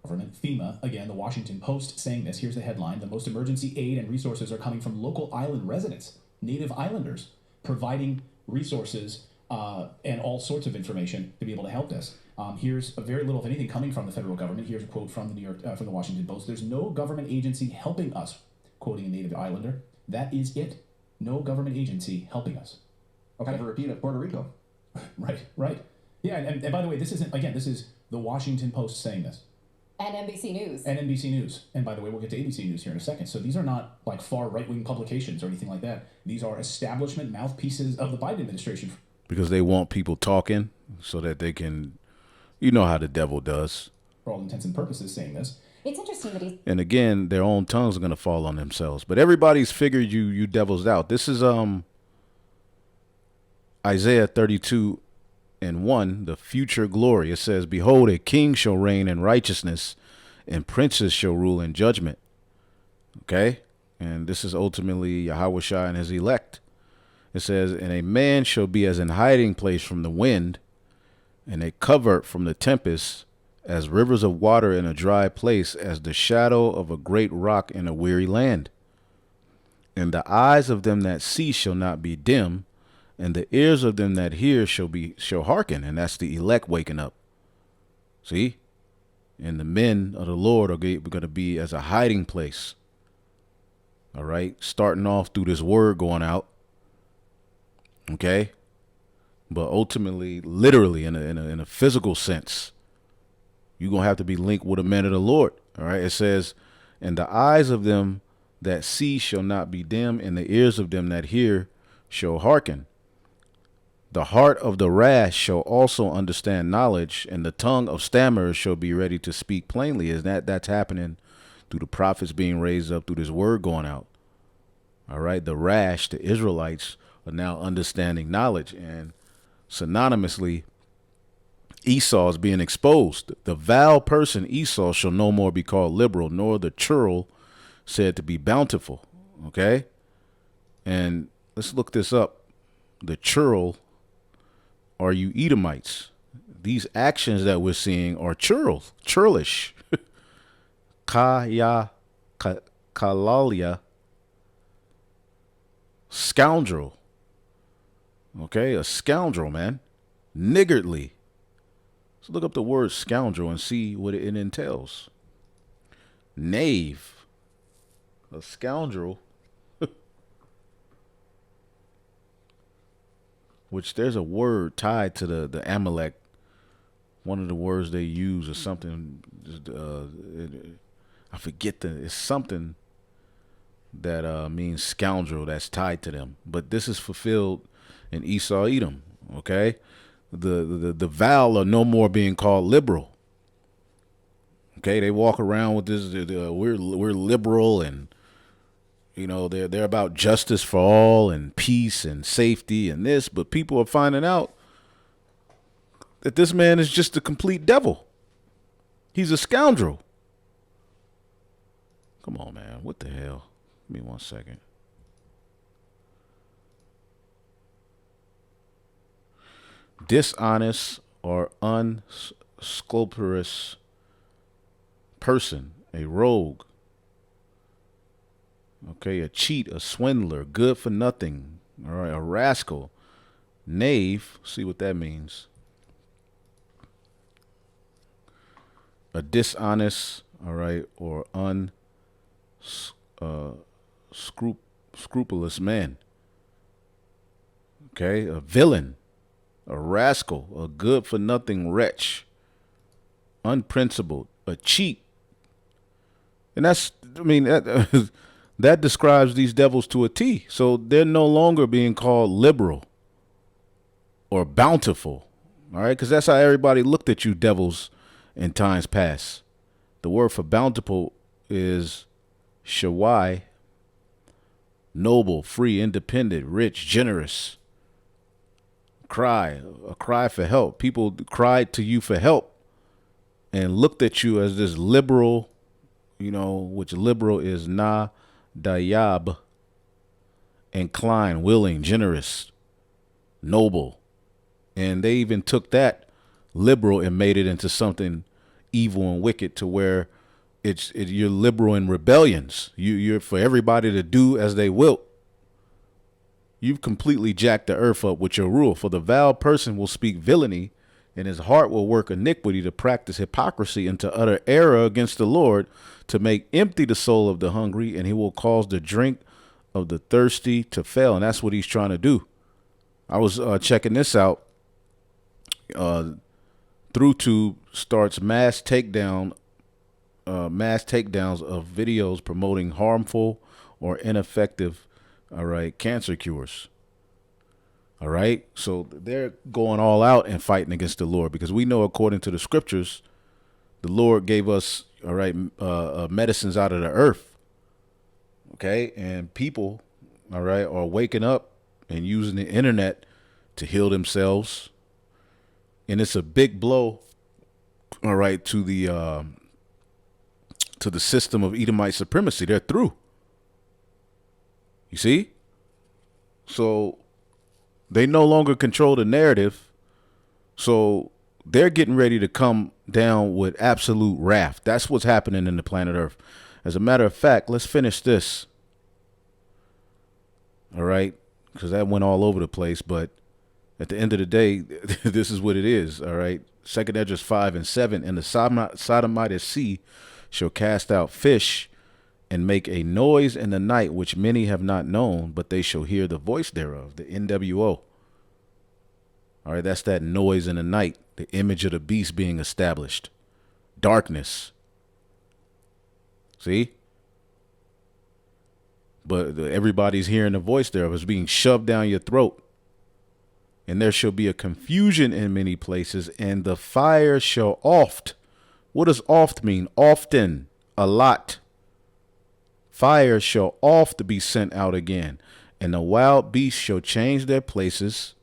Government, FEMA, again, the Washington Post saying this. Here's the headline. The most emergency aid and resources are coming from local island residents, native islanders, providing resources and all sorts of information to be able to help us. Here's a very little, if anything, coming from the federal government. Here's a quote from from the Washington Post. There's no government agency helping us, quoting a native islander. That is it. No government agency helping us. Okay. Kind of a repeat of Puerto Rico. Right. Yeah, and by the way, this is the Washington Post saying this. And NBC News. And NBC News. And by the way, we'll get to ABC News here in a second. So these are not like far right-wing publications or anything like that. These are establishment mouthpieces of the Biden administration. Because they want people talking so that they can, you know how the devil does. For all intents and purposes, saying this. It's interesting that he... And again, their own tongues are going to fall on themselves. But everybody's figured you devils out. This is Isaiah 32:1, the future glory. It says, behold, a king shall reign in righteousness, and princes shall rule in judgment. Okay? And this is ultimately Yahushua and his elect. It says, and a man shall be as an hiding place from the wind, and a covert from the tempest, as rivers of water in a dry place, as the shadow of a great rock in a weary land. And the eyes of them that see shall not be dim, and the ears of them that hear shall hearken. And that's the elect waking up. See? And the men of the Lord are going to be as a hiding place. All right? Starting off through this word going out. Okay? But ultimately, literally, in a physical sense, you're going to have to be linked with a man of the Lord. All right? It says, and the eyes of them that see shall not be dim, and the ears of them that hear shall hearken. The heart of the rash shall also understand knowledge, and the tongue of stammerers shall be ready to speak plainly. That's happening through the prophets being raised up, through this word going out. All right, the rash, the Israelites are now understanding knowledge, and synonymously, Esau is being exposed. The vile person Esau shall no more be called liberal, nor the churl said to be bountiful. Okay, and let's look this up. The churl are you Edomites. These actions that we're seeing are churlish. Kalalia, scoundrel. Okay, a scoundrel, man. Niggardly. So look up the word scoundrel and see what it entails. Knave. A scoundrel. Which there's a word tied to the Amalek. One of the words they use or something. I forget it's something that means scoundrel that's tied to them. But this is fulfilled in Esau Edom. Okay, the vowel are no more being called liberal. Okay, they walk around with this. We're liberal, and you know they're about justice for all and peace and safety and this. But people are finding out that this man is just a complete devil. He's a scoundrel. Come on, man. What the hell? Give me 1 second. Dishonest or unscrupulous person, a rogue. Okay, a cheat, a swindler, good for nothing. All right, a rascal, knave. See what that means. A dishonest, all right, or unscrupulous man. Okay, a villain, a rascal, a good for nothing wretch, unprincipled, a cheat. And that describes these devils to a T. So they're no longer being called liberal or bountiful. All right, because that's how everybody looked at you devils in times past. The word for bountiful is shawai, noble, free, independent, rich, generous. A cry for help. People cried to you for help and looked at you as this liberal, which liberal is na dayab, inclined, willing, generous, noble. And they even took that liberal and made it into something evil and wicked, to where you're liberal in rebellions. You're for everybody to do as they will. You've completely jacked the earth up with your rule. For the vile person will speak villainy, and his heart will work iniquity, to practice hypocrisy and to utter error against the Lord, to make empty the soul of the hungry, and he will cause the drink of the thirsty to fail. And that's what he's trying to do. I was checking this out. ThruTube starts mass takedowns of videos promoting harmful or ineffective, all right, cancer cures. All right. So they're going all out and fighting against the Lord, because we know, according to the scriptures, the Lord gave us, all right, medicines out of the earth. Okay. And people, all right, are waking up and using the internet to heal themselves. And it's a big blow, all right, to the system of Edomite supremacy. They're through. You see? So they no longer control the narrative. So they're getting ready to come down with absolute wrath. That's what's happening in the planet Earth. As a matter of fact, let's finish this. All right? Because that went all over the place. But at the end of the day, this is what it is. All right? 2nd Esdras 5:7. And the Sodomite sea shall cast out fish and make a noise in the night, which many have not known, but they shall hear the voice thereof. The NWO. All right, that's that noise in the night, the image of the beast being established. Darkness. See? But everybody's hearing the voice thereof. It's being shoved down your throat. And there shall be a confusion in many places, and the fire shall oft. What does oft mean? Often, a lot. Fire shall oft be sent out again, and the wild beasts shall change their places.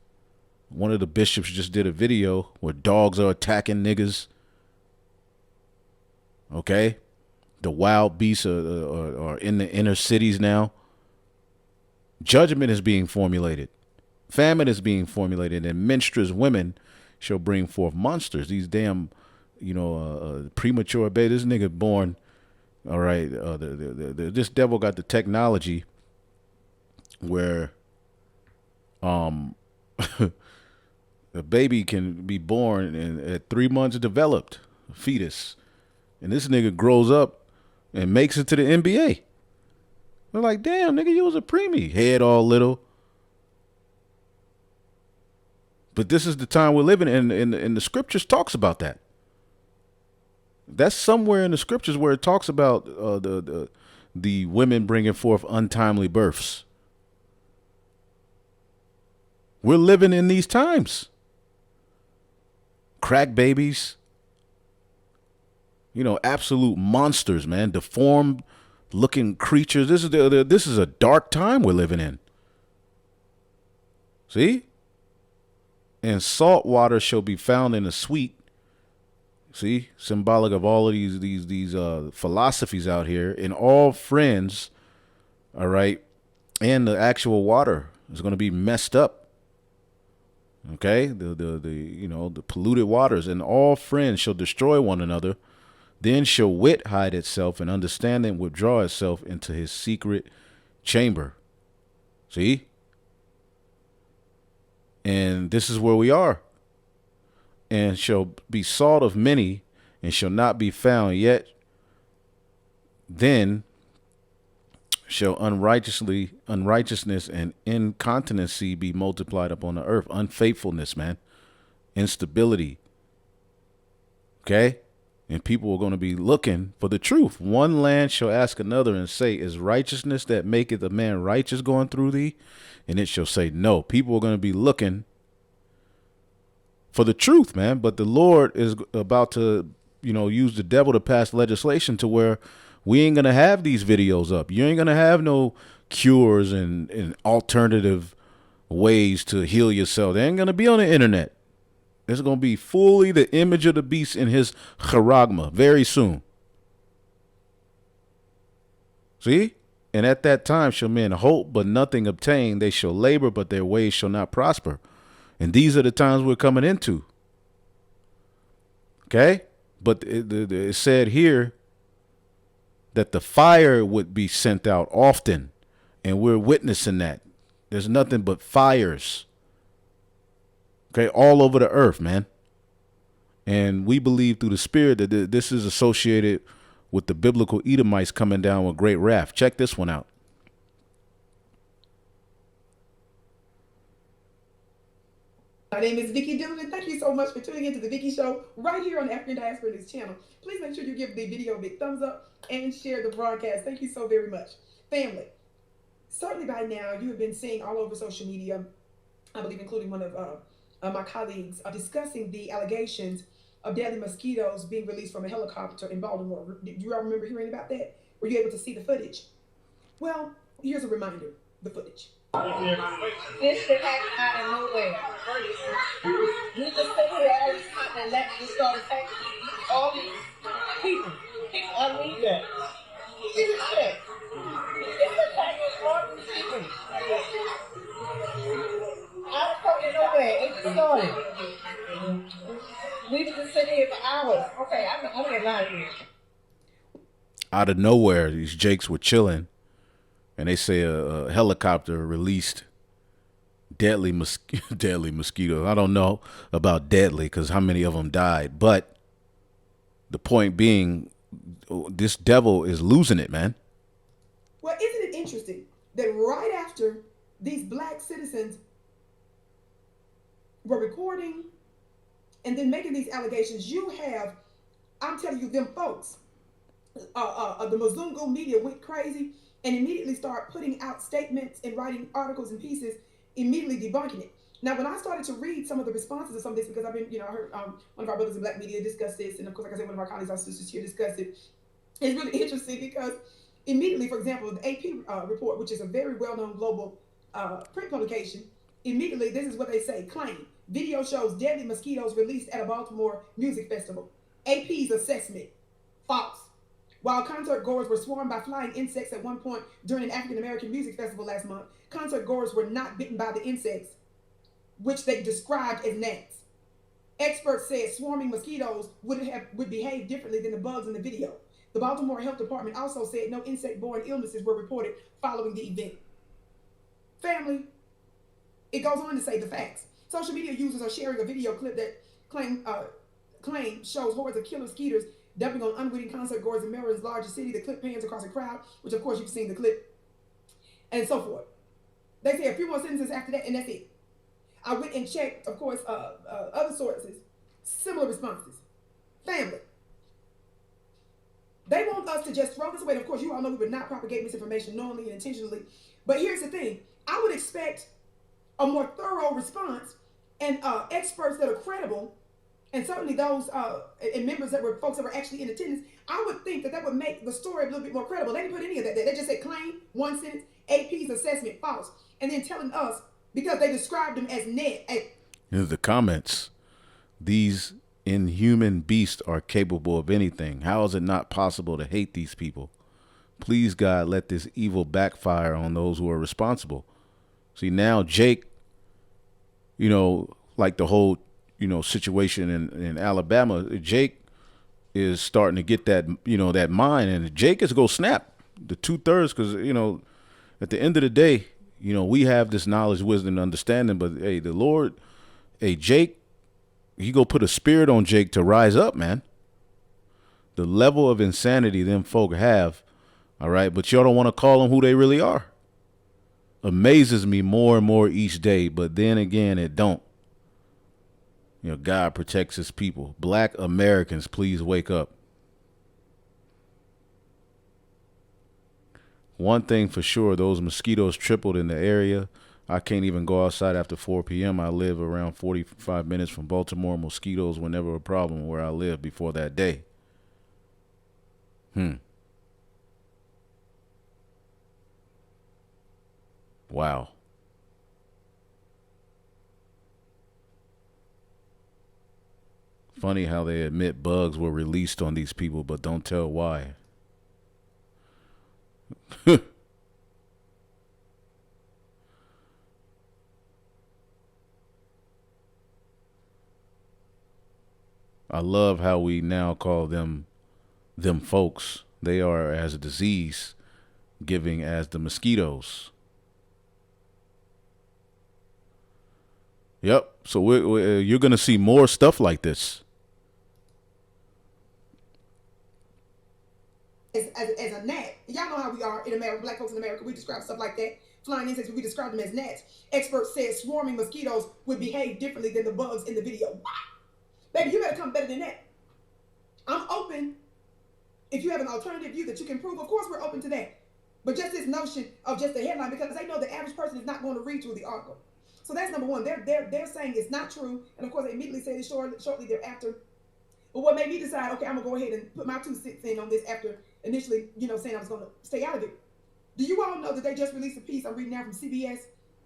One of the bishops just did a video where dogs are attacking niggas. Okay? The wild beasts are in the inner cities now. Judgment is being formulated. Famine is being formulated, and menstruous women shall bring forth monsters. These damn, premature baby. This nigga born. All right, this devil got the technology where A baby can be born and at 3 months developed, a fetus, and this nigga grows up and makes it to the NBA. We're like, damn, nigga, you was a preemie, head all little. But this is the time we're living in, and the scriptures talks about that. That's somewhere in the scriptures where it talks about the women bringing forth untimely births. We're living in these times. Crack babies, absolute monsters, man. Deformed looking creatures. This is a dark time we're living in. See? And salt water shall be found in the sweet. See, symbolic of all of these philosophies out here. And all friends, all right, and the actual water is going to be messed up. Okay, the polluted waters, and all friends shall destroy one another. Then shall wit hide itself, and understanding withdraw itself into his secret chamber. See? And this is where we are. And shall be sought of many, and shall not be found yet. Then shall unrighteousness and incontinency be multiplied upon the earth. Unfaithfulness, man. Instability. Okay? And people are going to be looking for the truth. One land shall ask another and say, is righteousness that maketh a man righteous going through thee? And it shall say, no. People are going to be looking for the truth, man. But the Lord is about to, use the devil to pass legislation to where we ain't going to have these videos up. You ain't going to have no cures and alternative ways to heal yourself. They ain't going to be on the internet. It's going to be fully the image of the beast in his charagma very soon. See? And at that time shall men hope, but nothing obtain. They shall labor, but their ways shall not prosper. And these are the times we're coming into. Okay? But it said here that the fire would be sent out often. And we're witnessing that. There's nothing but fires. Okay, all over the earth, man. And we believe through the Spirit that this is associated with the biblical Edomites coming down with great wrath. Check this one out. My name is Vicky Dillon. Thank you so much for tuning into the Vicky Show right here on the African Diaspora News channel. Please make sure you give the video a big thumbs up and share the broadcast. Thank you so very much. Family, certainly by now you have been seeing all over social media, I believe including one of my colleagues, discussing the allegations of deadly mosquitoes being released from a helicopter in Baltimore. Do you all remember hearing about that? Were you able to see the footage? Well, here's a reminder, the footage. This shit happened out of nowhere. We just sit here all this time and let this start attacking all these people. I mean that. It's attacking all these people. Out of fucking nowhere, it started. We've been sitting here for hours. Okay, I'm getting out of here. Out of nowhere, these jakes were chilling. And they say a helicopter released deadly mosquitoes. I don't know about deadly because how many of them died. But the point being, this devil is losing it, man. Well, isn't it interesting that right after these black citizens were recording and then making these allegations, you have, I'm telling you, them folks, the Mzungu media went crazy and immediately start putting out statements and writing articles and pieces, immediately debunking it. Now, when I started to read some of the responses of some of this, because I've been, I heard one of our brothers in black media discuss this, and of course, like I said, one of our colleagues, our sisters here discussed it. It's really interesting because immediately, for example, the AP report, which is a very well-known global print publication, immediately, this is what they say, claim, video shows deadly mosquitoes released at a Baltimore music festival. AP's assessment, false. While concert goers were swarmed by flying insects at one point during an African-American music festival last month, concert goers were not bitten by the insects, which they described as gnats. Experts said swarming mosquitoes would behave differently than the bugs in the video. The Baltimore Health Department also said no insect-borne illnesses were reported following the event. Family, It goes on to say the facts. Social media users are sharing a video clip that claim shows hordes of killer mosquitoes dumping on unwitting concert goers in Maryland's largest city. The clip pans across a crowd, which of course you've seen the clip, and so forth. They say a few more sentences after that, and that's it. I went and checked, of course, other sources, similar responses. Family. They want us to just throw this away. And of course, you all know we would not propagate misinformation knowingly and intentionally. But here's the thing. I would expect a more thorough response and experts that are credible, and certainly those and members that were folks that were actually in attendance. I would think that would make the story a little bit more credible. They didn't put any of that there. They just said claim, one sentence, AP's assessment, false. And then telling us, because they described them as net. Here's the comments. These inhuman beasts are capable of anything. How is it not possible to hate these people? Please, God, let this evil backfire on those who are responsible. See, now Jake, you know, like the whole, you know, situation in Alabama, Jake is starting to get that, you know, that mind, and Jake is going to snap the 2/3 because, you know, at the end of the day, you know, we have this knowledge, wisdom, and understanding, but hey, the Lord, hey, Jake, he go put a spirit on Jake to rise up, man. The level of insanity them folk have, all right, but y'all don't want to call them who they really are. Amazes me more and more each day, but then again, it don't. You know, God protects his people. Black Americans, please wake up. One thing for sure, those mosquitoes tripled in the area. I can't even go outside after 4 p.m. I live around 45 minutes from Baltimore. Mosquitoes were never a problem where I lived before that day. Wow. Funny how they admit bugs were released on these people, but don't tell why. I love how we now call them folks. They are as a disease giving as the mosquitoes. Yep. So you're going to see more stuff like this. As a gnat. Y'all know how we are in America, black folks in America. We describe stuff like that. Flying insects, we describe them as gnats. Experts said swarming mosquitoes would behave differently than the bugs in the video. What? Baby, you better come better than that. I'm open. If you have an alternative view that you can prove, of course we're open to that. But just this notion of just the headline, because they know the average person is not going to read through the article. So that's number one. They're saying it's not true. And of course, they immediately said it shortly thereafter. But what made me decide, okay, I'm going to go ahead and put my 2 cents in on this after initially, you know, saying I was going to stay out of it. Do you all know that they just released a piece I'm reading now from CBS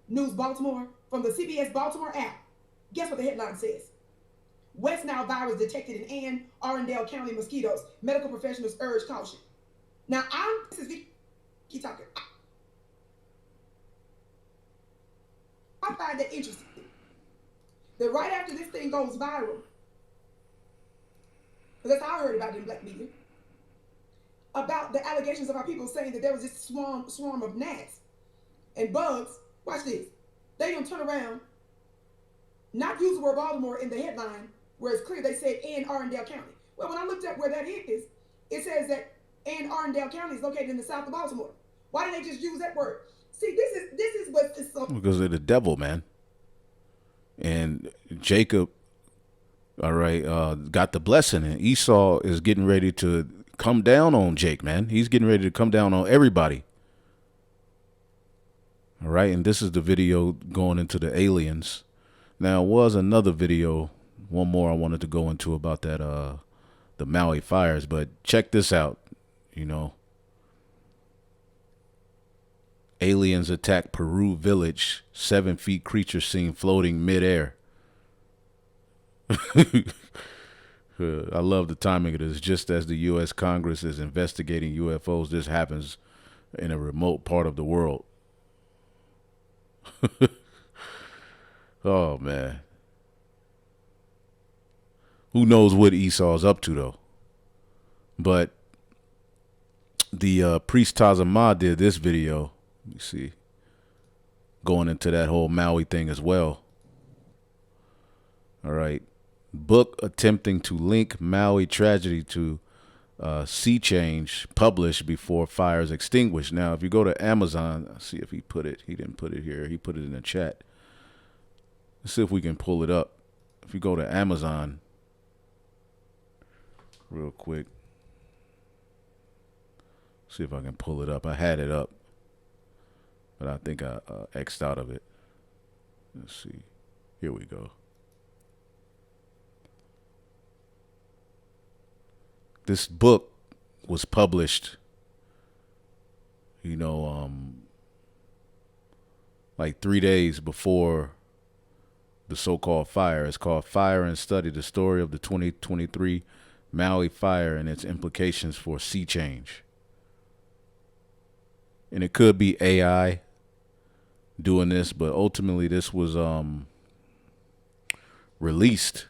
News Baltimore, from the CBS Baltimore app? Guess what the headline says? West Nile virus detected in Anne Arundel County mosquitoes. Medical professionals urge caution. Now, this is Vicky talking. I find that interesting. That right after this thing goes viral, because that's how I heard about it in black media, about the allegations of our people saying that there was this swarm of gnats and bugs. Watch this. They don't turn around, not use the word Baltimore in the headline, where it's clear they said Anne Arundel County. Well, when I looked up where that is, it says that Anne Arundel County is located in the south of Baltimore. Why didn't they just use that word? See, this is what is so. Because they're the devil, man. And Jacob, all right, got the blessing, and Esau is getting ready to come down on Jake, man. He's getting ready to come down on everybody. All right, and this is the video going into the aliens. Now, was another video, one more I wanted to go into about that, the Maui Fires, but check this out, you know. Aliens attack Peru village. 7 feet creature seen floating midair. I love the timing of this. Just as the U.S. Congress is investigating UFOs, this happens in a remote part of the world. Oh, man. Who knows what Esau's up to, though? But the priest Tazama did this video. Let me see. going into that whole Maui thing as well. All right. Book attempting to link Maui tragedy to sea change published before fires extinguished. Now, if you go to Amazon, let's see if he put it. He didn't put it here. He put it in the chat. Let's see if we can pull it up. If you go to Amazon real quick. See if I can pull it up. I had it up, but I think I X'd out of it. Let's see. Here we go. This book was published, like 3 days before the so-called fire. It's called Fire and Study, the story of the 2023 Maui Fire and its implications for sea change. And it could be AI doing this, but ultimately this was released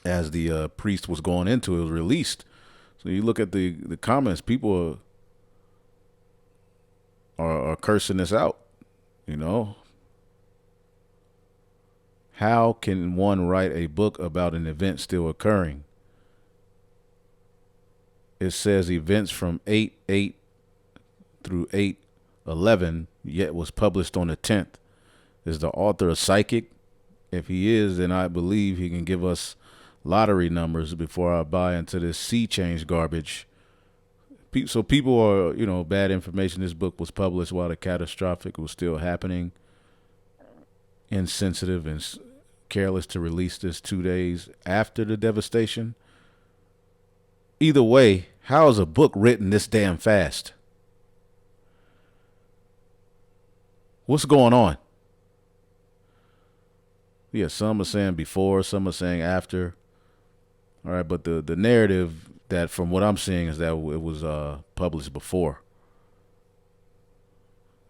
as the priest was going into it. It was released. So you look at the comments, people are cursing this out, How can one write a book about an event still occurring? It says events from 8/8 through 8/11, yet was published on the 10th. Is the author a psychic? If he is, then I believe he can give us lottery numbers before I buy into this sea change garbage. So people are, bad information. This book was published while the catastrophic was still happening. Insensitive and careless to release this 2 days after the devastation. Either way, how is a book written this damn fast? What's going on? Yeah, some are saying before, some are saying after. All right, but the narrative that from what I'm seeing is that it was published before.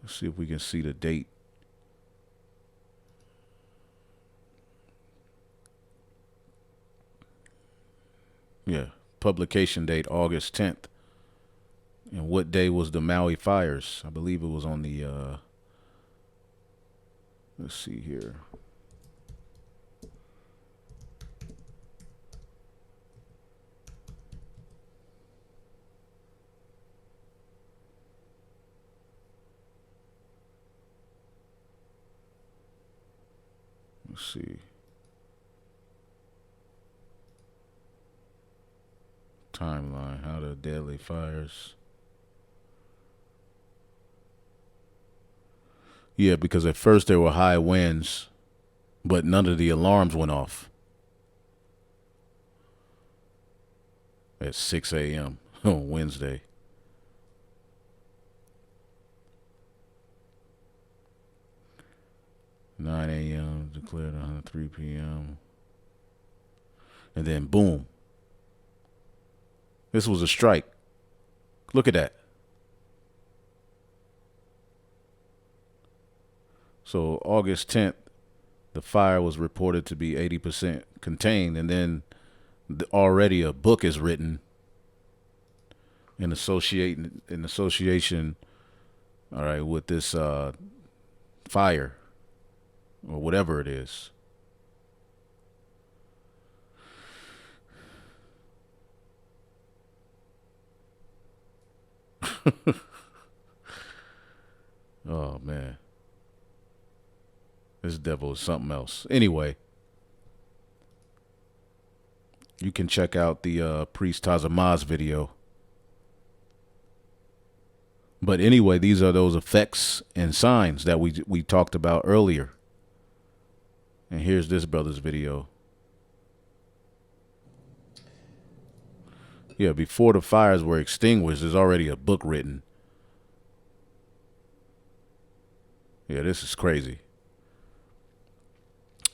Let's see if we can see the date. Yeah, publication date August 10th. And what day was the Maui Fires? I believe it was on the, let's see here. Let's see. Timeline, how the deadly fires. Yeah, because at first there were high winds, but none of the alarms went off. At 6 a.m. on Wednesday. (9 a.m. declared on 3 p.m. And then boom. This was a strike. Look at that. So August 10th, the fire was reported to be 80% contained, and then already a book is written in association, all right, with this fire or whatever it is. Oh man, this devil is something else. Anyway, you can check out the Priest Tazama's video. But anyway, these are those effects and signs that we talked about earlier. And here's this brother's video. Yeah, before the fires were extinguished, there's already a book written. Yeah, this is crazy.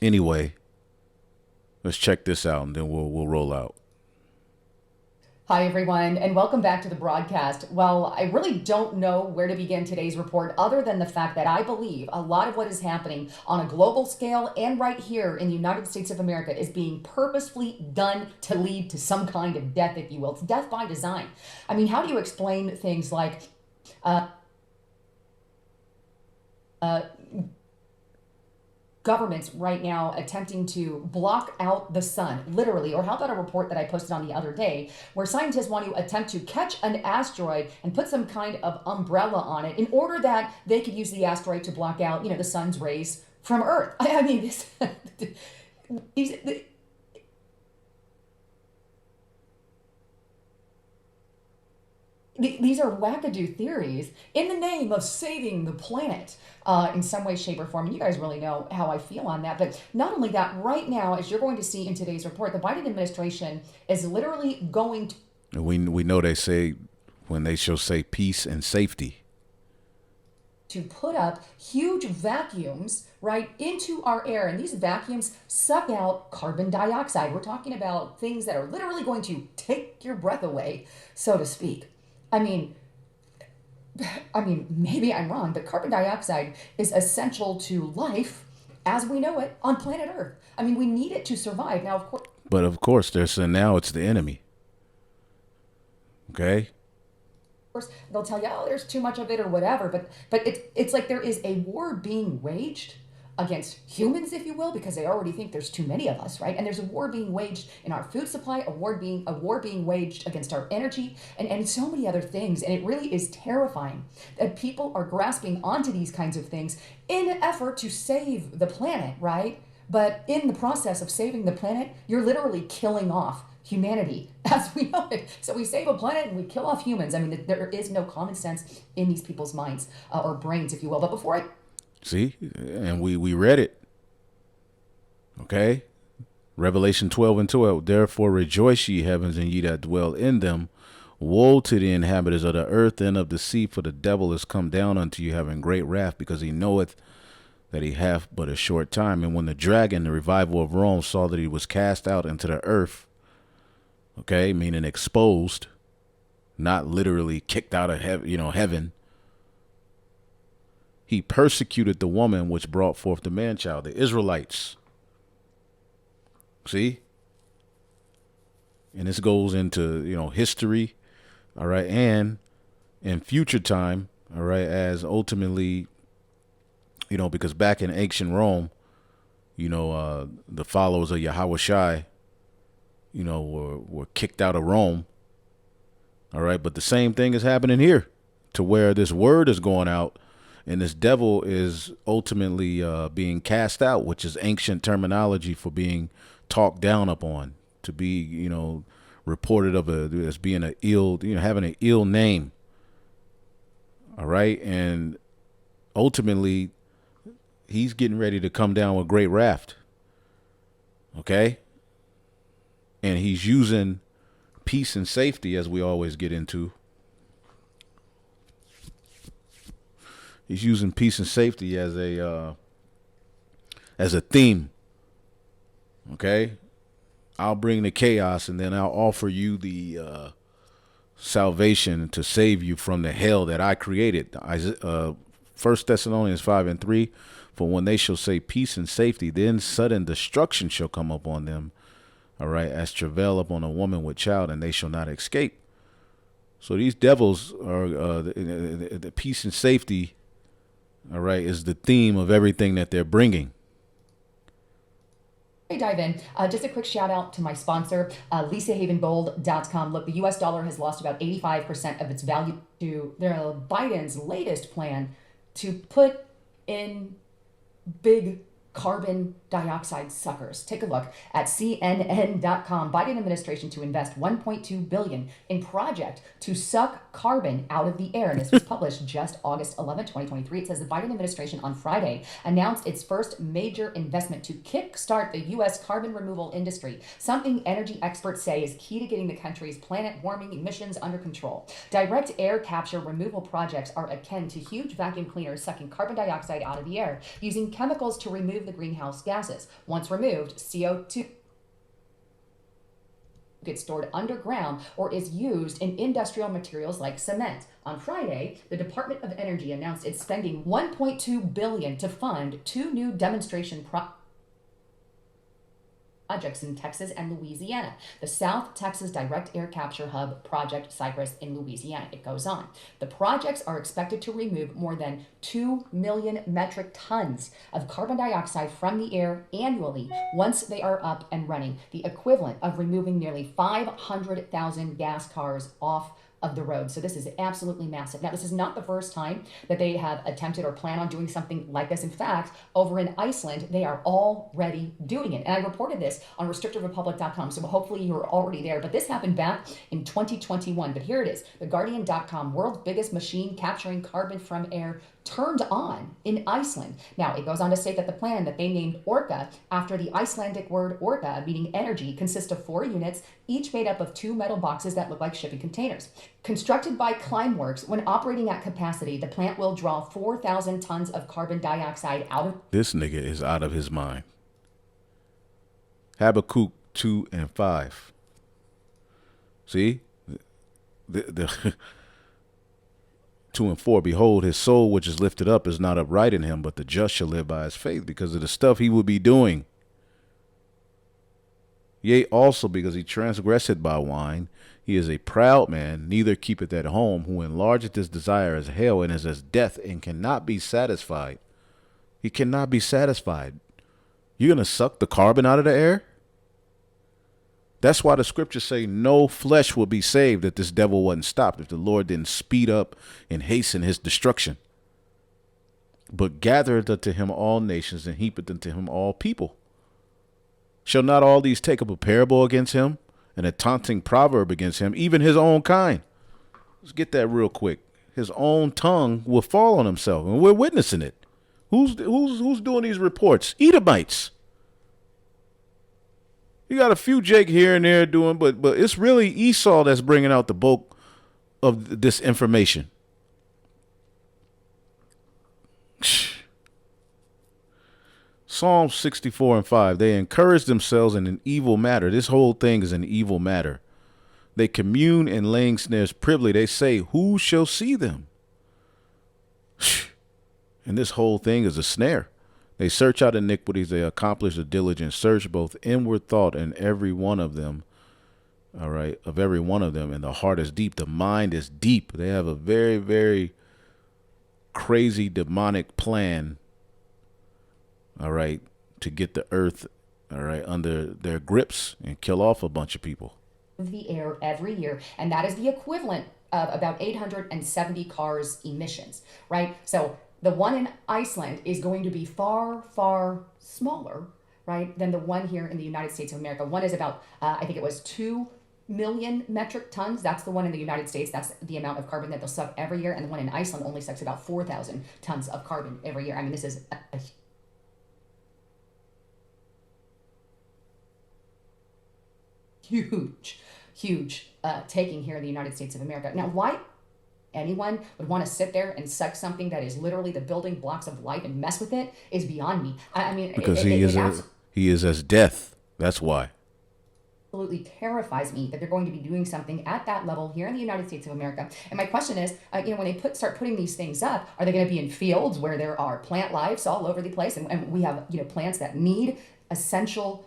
Anyway, let's check this out and then we'll roll out. Hi, everyone, and welcome back to the broadcast. Well, I really don't know where to begin today's report other than the fact that I believe a lot of what is happening on a global scale and right here in the United States of America is being purposefully done to lead to some kind of death, if you will. It's death by design. I mean, how do you explain things like governments right now attempting to block out the sun, literally. Or how about a report that I posted on the other day where scientists want to attempt to catch an asteroid and put some kind of umbrella on it in order that they could use the asteroid to block out, the sun's rays from Earth. I mean, these are wackadoo theories in the name of saving the planet in some way, shape, or form. And you guys really know how I feel on that. But not only that, right now, as you're going to see in today's report, the Biden administration is literally going to... We know they say, when they shall say peace and safety, to put up huge vacuums right into our air. And these vacuums suck out carbon dioxide. We're talking about things that are literally going to take your breath away, so to speak. I mean, maybe I'm wrong, but carbon dioxide is essential to life as we know it on planet Earth. I mean, we need it to survive. Now, of course. But of course, now it's the enemy. Okay? Of course, they'll tell you, there's too much of it or whatever. But it's like there is a war being waged against humans, if you will, because they already think there's too many of us, right? And there's a war being waged in our food supply, a war being waged against our energy, and so many other things. And it really is terrifying that people are grasping onto these kinds of things in an effort to save the planet, right? But in the process of saving the planet, you're literally killing off humanity as we know it. So we save a planet and we kill off humans. I mean, there is no common sense in these people's minds or brains, if you will. But before I... See, and we read it. Okay? Revelation 12:12. Therefore rejoice, ye heavens, and ye that dwell in them. Woe to the inhabitants of the earth and of the sea, for the devil is come down unto you, having great wrath, because he knoweth that he hath but a short time. And when the dragon, the revival of Rome, saw that he was cast out into the earth, okay, meaning exposed, not literally kicked out of heaven, he persecuted the woman which brought forth the man-child, the Israelites. See? And this goes into, history, all right, and in future time, all right, as ultimately, because back in ancient Rome, the followers of Yahushua, were kicked out of Rome, all right, but the same thing is happening here, to where this word is going out, and this devil is ultimately being cast out, which is ancient terminology for being talked down upon, to be, reported as being an ill, having an ill name. All right. And ultimately, he's getting ready to come down with great wrath. Okay. And he's using peace and safety, as we always get into. He's using peace and safety as a theme. Okay, I'll bring the chaos, and then I'll offer you the salvation to save you from the hell that I created. 1 Thessalonians 5:3. For when they shall say peace and safety, then sudden destruction shall come upon them. All right, as travail upon a woman with child, and they shall not escape. So these devils are the peace and safety. All right, is the theme of everything that they're bringing. Hey, dive in. Just a quick shout out to my sponsor, LisaHavenGold.com. Look, the U.S. dollar has lost about 85% of its value to Biden's latest plan to put in big carbon dioxide suckers. Take a look at CNN.com. Biden administration to invest $1.2 billion in project to suck carbon out of the air. And this was published just August 11, 2023. It says the Biden administration on Friday announced its first major investment to kickstart the U.S. carbon removal industry, something energy experts say is key to getting the country's planet warming emissions under control. Direct air capture removal projects are akin to huge vacuum cleaners sucking carbon dioxide out of the air, using chemicals to remove the greenhouse gases. Once removed, CO2 gets stored underground or is used in industrial materials like cement. On Friday, the Department of Energy announced it's spending $1.2 billion to fund two new demonstration projects in Texas and Louisiana. The South Texas Direct Air Capture Hub Project Cypress in Louisiana. It goes on. The projects are expected to remove more than 2 million metric tons of carbon dioxide from the air annually once they are up and running, the equivalent of removing nearly 500,000 gas cars off of the road. So this is absolutely massive. Now, this is not the first time that they have attempted or plan on doing something like this. In fact, over in Iceland, they are already doing it. And I reported this on restrictedrepublic.com, so hopefully you're already there. But this happened back in 2021. But here it is, theguardian.com, world's biggest machine capturing carbon from air turned on in Iceland. Now, it goes on to state that the plan that they named Orca after the Icelandic word orca, meaning energy, consists of 4 units, each made up of 2 metal boxes that look like shipping containers. Constructed by Climeworks, when operating at capacity, the plant will draw 4,000 tons of carbon dioxide out of... This nigga is out of his mind. Habakkuk 2 and 5. See? The 2 and 4, behold, his soul which is lifted up is not upright in him, but the just shall live by his faith, because of the stuff he would be doing. Yea, also because he transgresseth by wine, he is a proud man, neither keepeth at home, who enlargeth his desire as hell, and is as death, and cannot be satisfied. He cannot be satisfied. You're going to suck the carbon out of the air? That's why the scriptures say no flesh will be saved if this devil wasn't stopped, if the Lord didn't speed up and hasten his destruction. But gathereth unto him all nations, and heapeth unto him all people. Shall not all these take up a parable against him, and a taunting proverb against him, even his own kind? Let's get that real quick. His own tongue will fall on himself, and we're witnessing it. Who's doing these reports? Edomites. You got a few Jake here and there doing, but it's really Esau that's bringing out the bulk of this information. Psalm 64 and 5. They encourage themselves in an evil matter. This whole thing is an evil matter. They commune in laying snares privily. They say, who shall see them? And this whole thing is a snare. They search out iniquities. They accomplish a diligent search, both inward thought and every one of them. All right. Of every one of them. And the heart is deep. The mind is deep. They have a very, very crazy demonic plan. All right. To get the earth, all right, under their grips and kill off a bunch of people. The air every year. And that is the equivalent of about 870 cars emissions, right? So the one in Iceland is going to be far, far smaller, right, than the one here in the United States of America. One is about, I think it was 2 million metric tons. That's the one in the United States. That's the amount of carbon that they'll suck every year. And the one in Iceland only sucks about 4,000 tons of carbon every year. I mean, this is a huge taking here in the United States of America. Now, why anyone would want to sit there and suck something that is literally the building blocks of life and mess with it is beyond me. I mean, because he is as death. That's why. Absolutely terrifies me that they're going to be doing something at that level here in the United States of America. And my question is, when they start putting these things up, are they going to be in fields where there are plant lives all over the place, and we have plants that need essential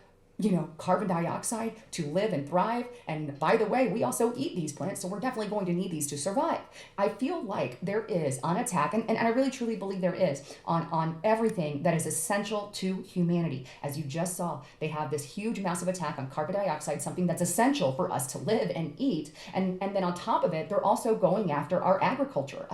carbon dioxide to live and thrive? And by the way, we also eat these plants, so we're definitely going to need these to survive. I feel like there is an attack, and I really truly believe there is, on everything that is essential to humanity. As you just saw, they have this huge, massive attack on carbon dioxide, something that's essential for us to live and eat. And then on top of it, they're also going after our agriculture,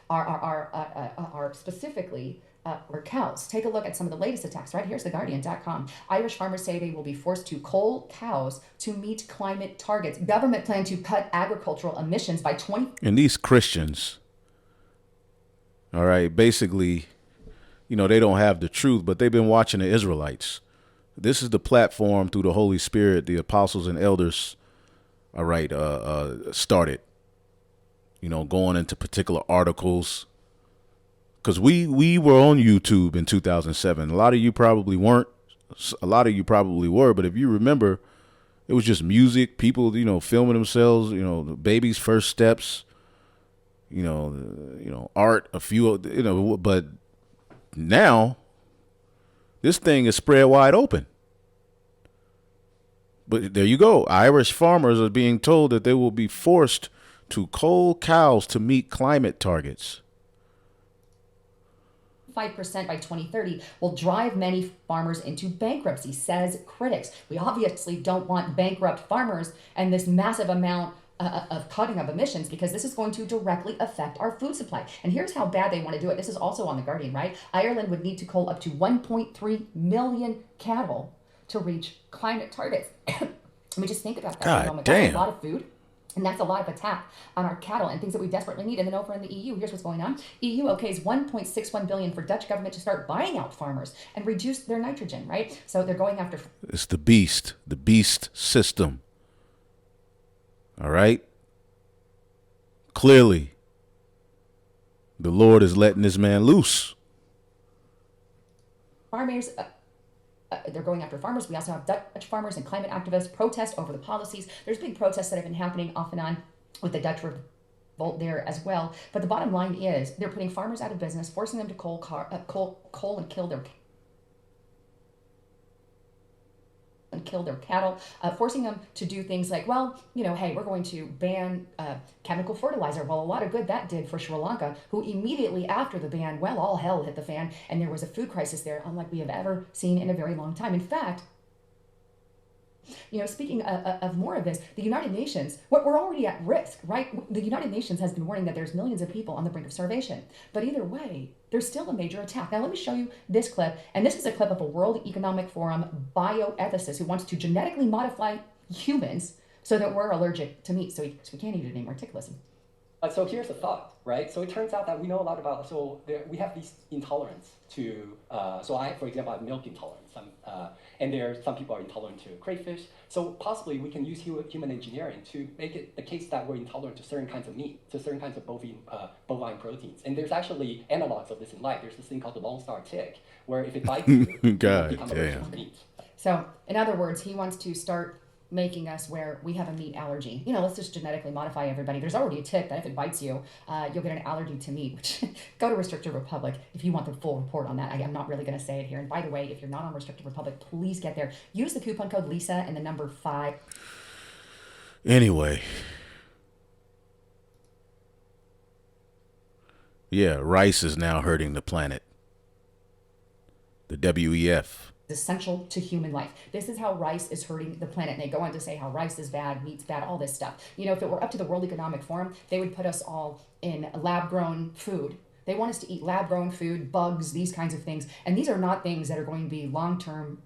our specifically or cows. Take a look at some of the latest attacks, right? Here's theguardian.com. Irish farmers say they will be forced to cull cows to meet climate targets. Government plan to cut agricultural emissions by 20. And these Christians, all right, basically, they don't have the truth, but they've been watching the Israelites. This is the platform through the Holy Spirit, the apostles and elders, all right, started, going into particular articles. Because we were on YouTube in 2007. A lot of you probably weren't. A lot of you probably were. But if you remember, it was just music, people, filming themselves, the baby's first steps, art, a few, but now this thing is spread wide open. But there you go. Irish farmers are being told that they will be forced to cull cows to meet climate targets. 5% by 2030 will drive many farmers into bankruptcy, says critics. We obviously don't want bankrupt farmers and this massive amount of cutting of emissions, because this is going to directly affect our food supply. And here's how bad they want to do it. This is also on The Guardian, right? Ireland would need to cull up to 1.3 million cattle to reach climate targets. Let me just think about that for a moment. That's a lot of food. And that's a lot of attack on our cattle and things that we desperately need. And then over in the EU, here's what's going on. EU okays 1.61 billion for Dutch government to start buying out farmers and reduce their nitrogen, right? So they're going after... It's the beast system. All right? Clearly, the Lord is letting this man loose. Farmers... they're going after farmers. We also have Dutch farmers and climate activists protest over the policies. There's big protests that have been happening off and on with the Dutch revolt there as well. But the bottom line is they're putting farmers out of business, forcing them to coal and kill their cattle, forcing them to do things like, well, you know, hey, we're going to ban chemical fertilizer. Well, a lot of good that did for Sri Lanka, who immediately after the ban, well, all hell hit the fan, and there was a food crisis there, unlike we have ever seen in a very long time. In fact, you know, speaking of more of this, the United Nations, we're already at risk, right? The United Nations has been warning that there's millions of people on the brink of starvation. But either way, there's still a major attack. Now, let me show you this clip. And this is a clip of a World Economic Forum bioethicist who wants to genetically modify humans so that we're allergic to meat, so we can't eat it anymore. Take a listen. So here's the thought, right? So it turns out that we know a lot about, we have these intolerance to, for example, I have milk intolerance. And some people are intolerant to crayfish. So possibly we can use human engineering to make it the case that we're intolerant to certain kinds of meat, to certain kinds of bovine proteins. And there's actually analogs of this in life. There's this thing called the Lone Star tick, where if it bites you, you become allergic to meat. So in other words, he wants to start making us where we have a meat allergy. You know, let's just genetically modify everybody. There's already a tick that if it bites you, you'll get an allergy to meat, which go to Restricted Republic if you want the full report on that. I'm not really going to say it here. And by the way, if you're not on Restricted Republic, please get there. Use the coupon code Lisa and the number 5. Anyway. Yeah, rice is now hurting the planet. The WEF. Essential to human life. This is how rice is hurting the planet. And they go on to say how rice is bad, meat's bad, all this stuff. You know, if it were up to the World Economic Forum, they would put us all in lab-grown food. They want us to eat lab-grown food, bugs, these kinds of things. And these are not things that are going to be long-term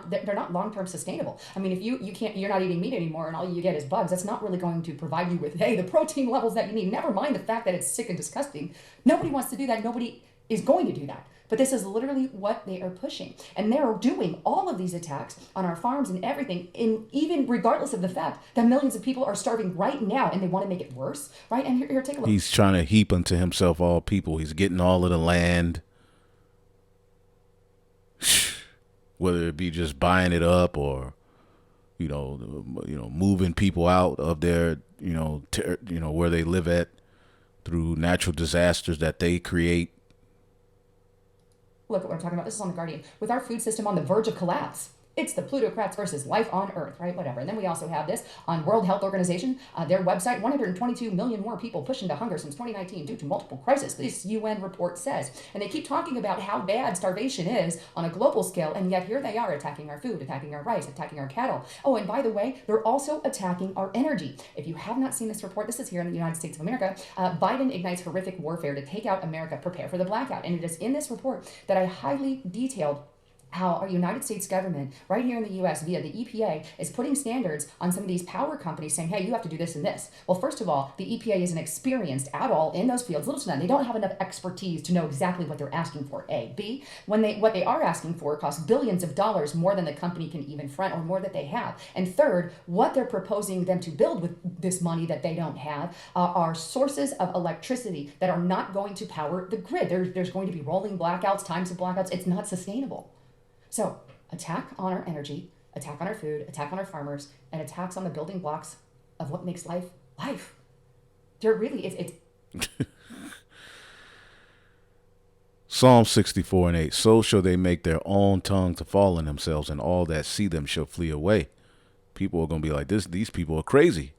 they're not long-term sustainable. I mean, if you're not eating meat anymore and all you get is bugs, that's not really going to provide you with, hey, the protein levels that you need. Never mind the fact that it's sick and disgusting. Nobody wants to do that. Nobody is going to do that. But this is literally what they are pushing. And they're doing all of these attacks on our farms and everything, even regardless of the fact that millions of people are starving right now and they want to make it worse, right? And here take a look. He's trying to heap unto himself all people. He's getting all of the land, whether it be just buying it up or, moving people out of their, where they live at through natural disasters that they create. Look at what I'm talking about. This is on The Guardian. With our food system on the verge of collapse, it's the plutocrats versus life on Earth, right? Whatever. And then we also have this on World Health Organization, their website, 122 million more people pushed into hunger since 2019 due to multiple crises, this UN report says. And they keep talking about how bad starvation is on a global scale, and yet here they are attacking our food, attacking our rice, attacking our cattle. Oh, and by the way, they're also attacking our energy. If you have not seen this report, this is here in the United States of America. Biden ignites horrific warfare to take out America, prepare for the blackout. And it is in this report that I highly detailed how our United States government, right here in the U.S. via the EPA, is putting standards on some of these power companies saying, hey, you have to do this and this. Well, first of all, the EPA isn't experienced at all in those fields. Little to none. They don't have enough expertise to know exactly what they're asking for, A. B, what they are asking for costs billions of dollars more than the company can even front or more that they have. And third, what they're proposing them to build with this money that they don't have are sources of electricity that are not going to power the grid. There's going to be rolling blackouts, times of blackouts. It's not sustainable. So, attack on our energy, attack on our food, attack on our farmers, and attacks on the building blocks of what makes life life. They're really, it's Psalm 64:8. So shall they make their own tongue to fall on themselves, and all that see them shall flee away. people are going to be like, these people are crazy.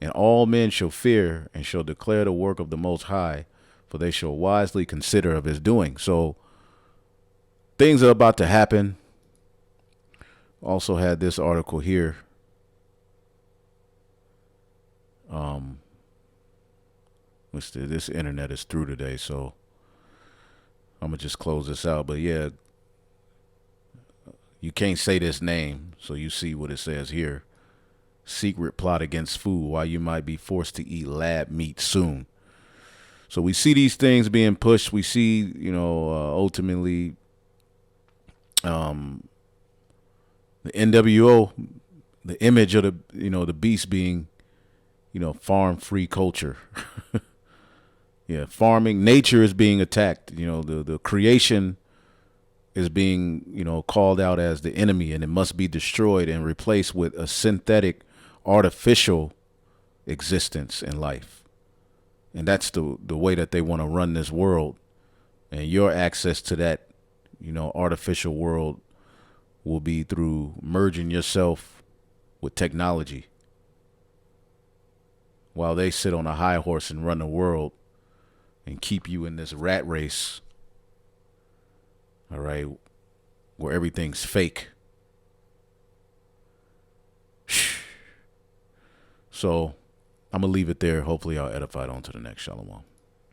And all men shall fear and shall declare the work of the Most High, for they shall wisely consider of his doing. So things are about to happen. Also had this article here. This internet is through today, so I'm going to just close this out. But yeah, you can't say this name, so you see what it says here. Secret plot against food, why you might be forced to eat lab meat soon. So we see these things being pushed. We see, ultimately, the NWO, the image of the beast being, farm-free culture. Yeah, farming, nature is being attacked. The creation is being, called out as the enemy, and it must be destroyed and replaced with a synthetic, artificial existence in life. And that's the way that they want to run this world. And your access to that, artificial world will be through merging yourself with technology, while they sit on a high horse and run the world and keep you in this rat race, all right, where everything's fake. So I'm going to leave it there. Hopefully I'll edify it on to the next. Shalom.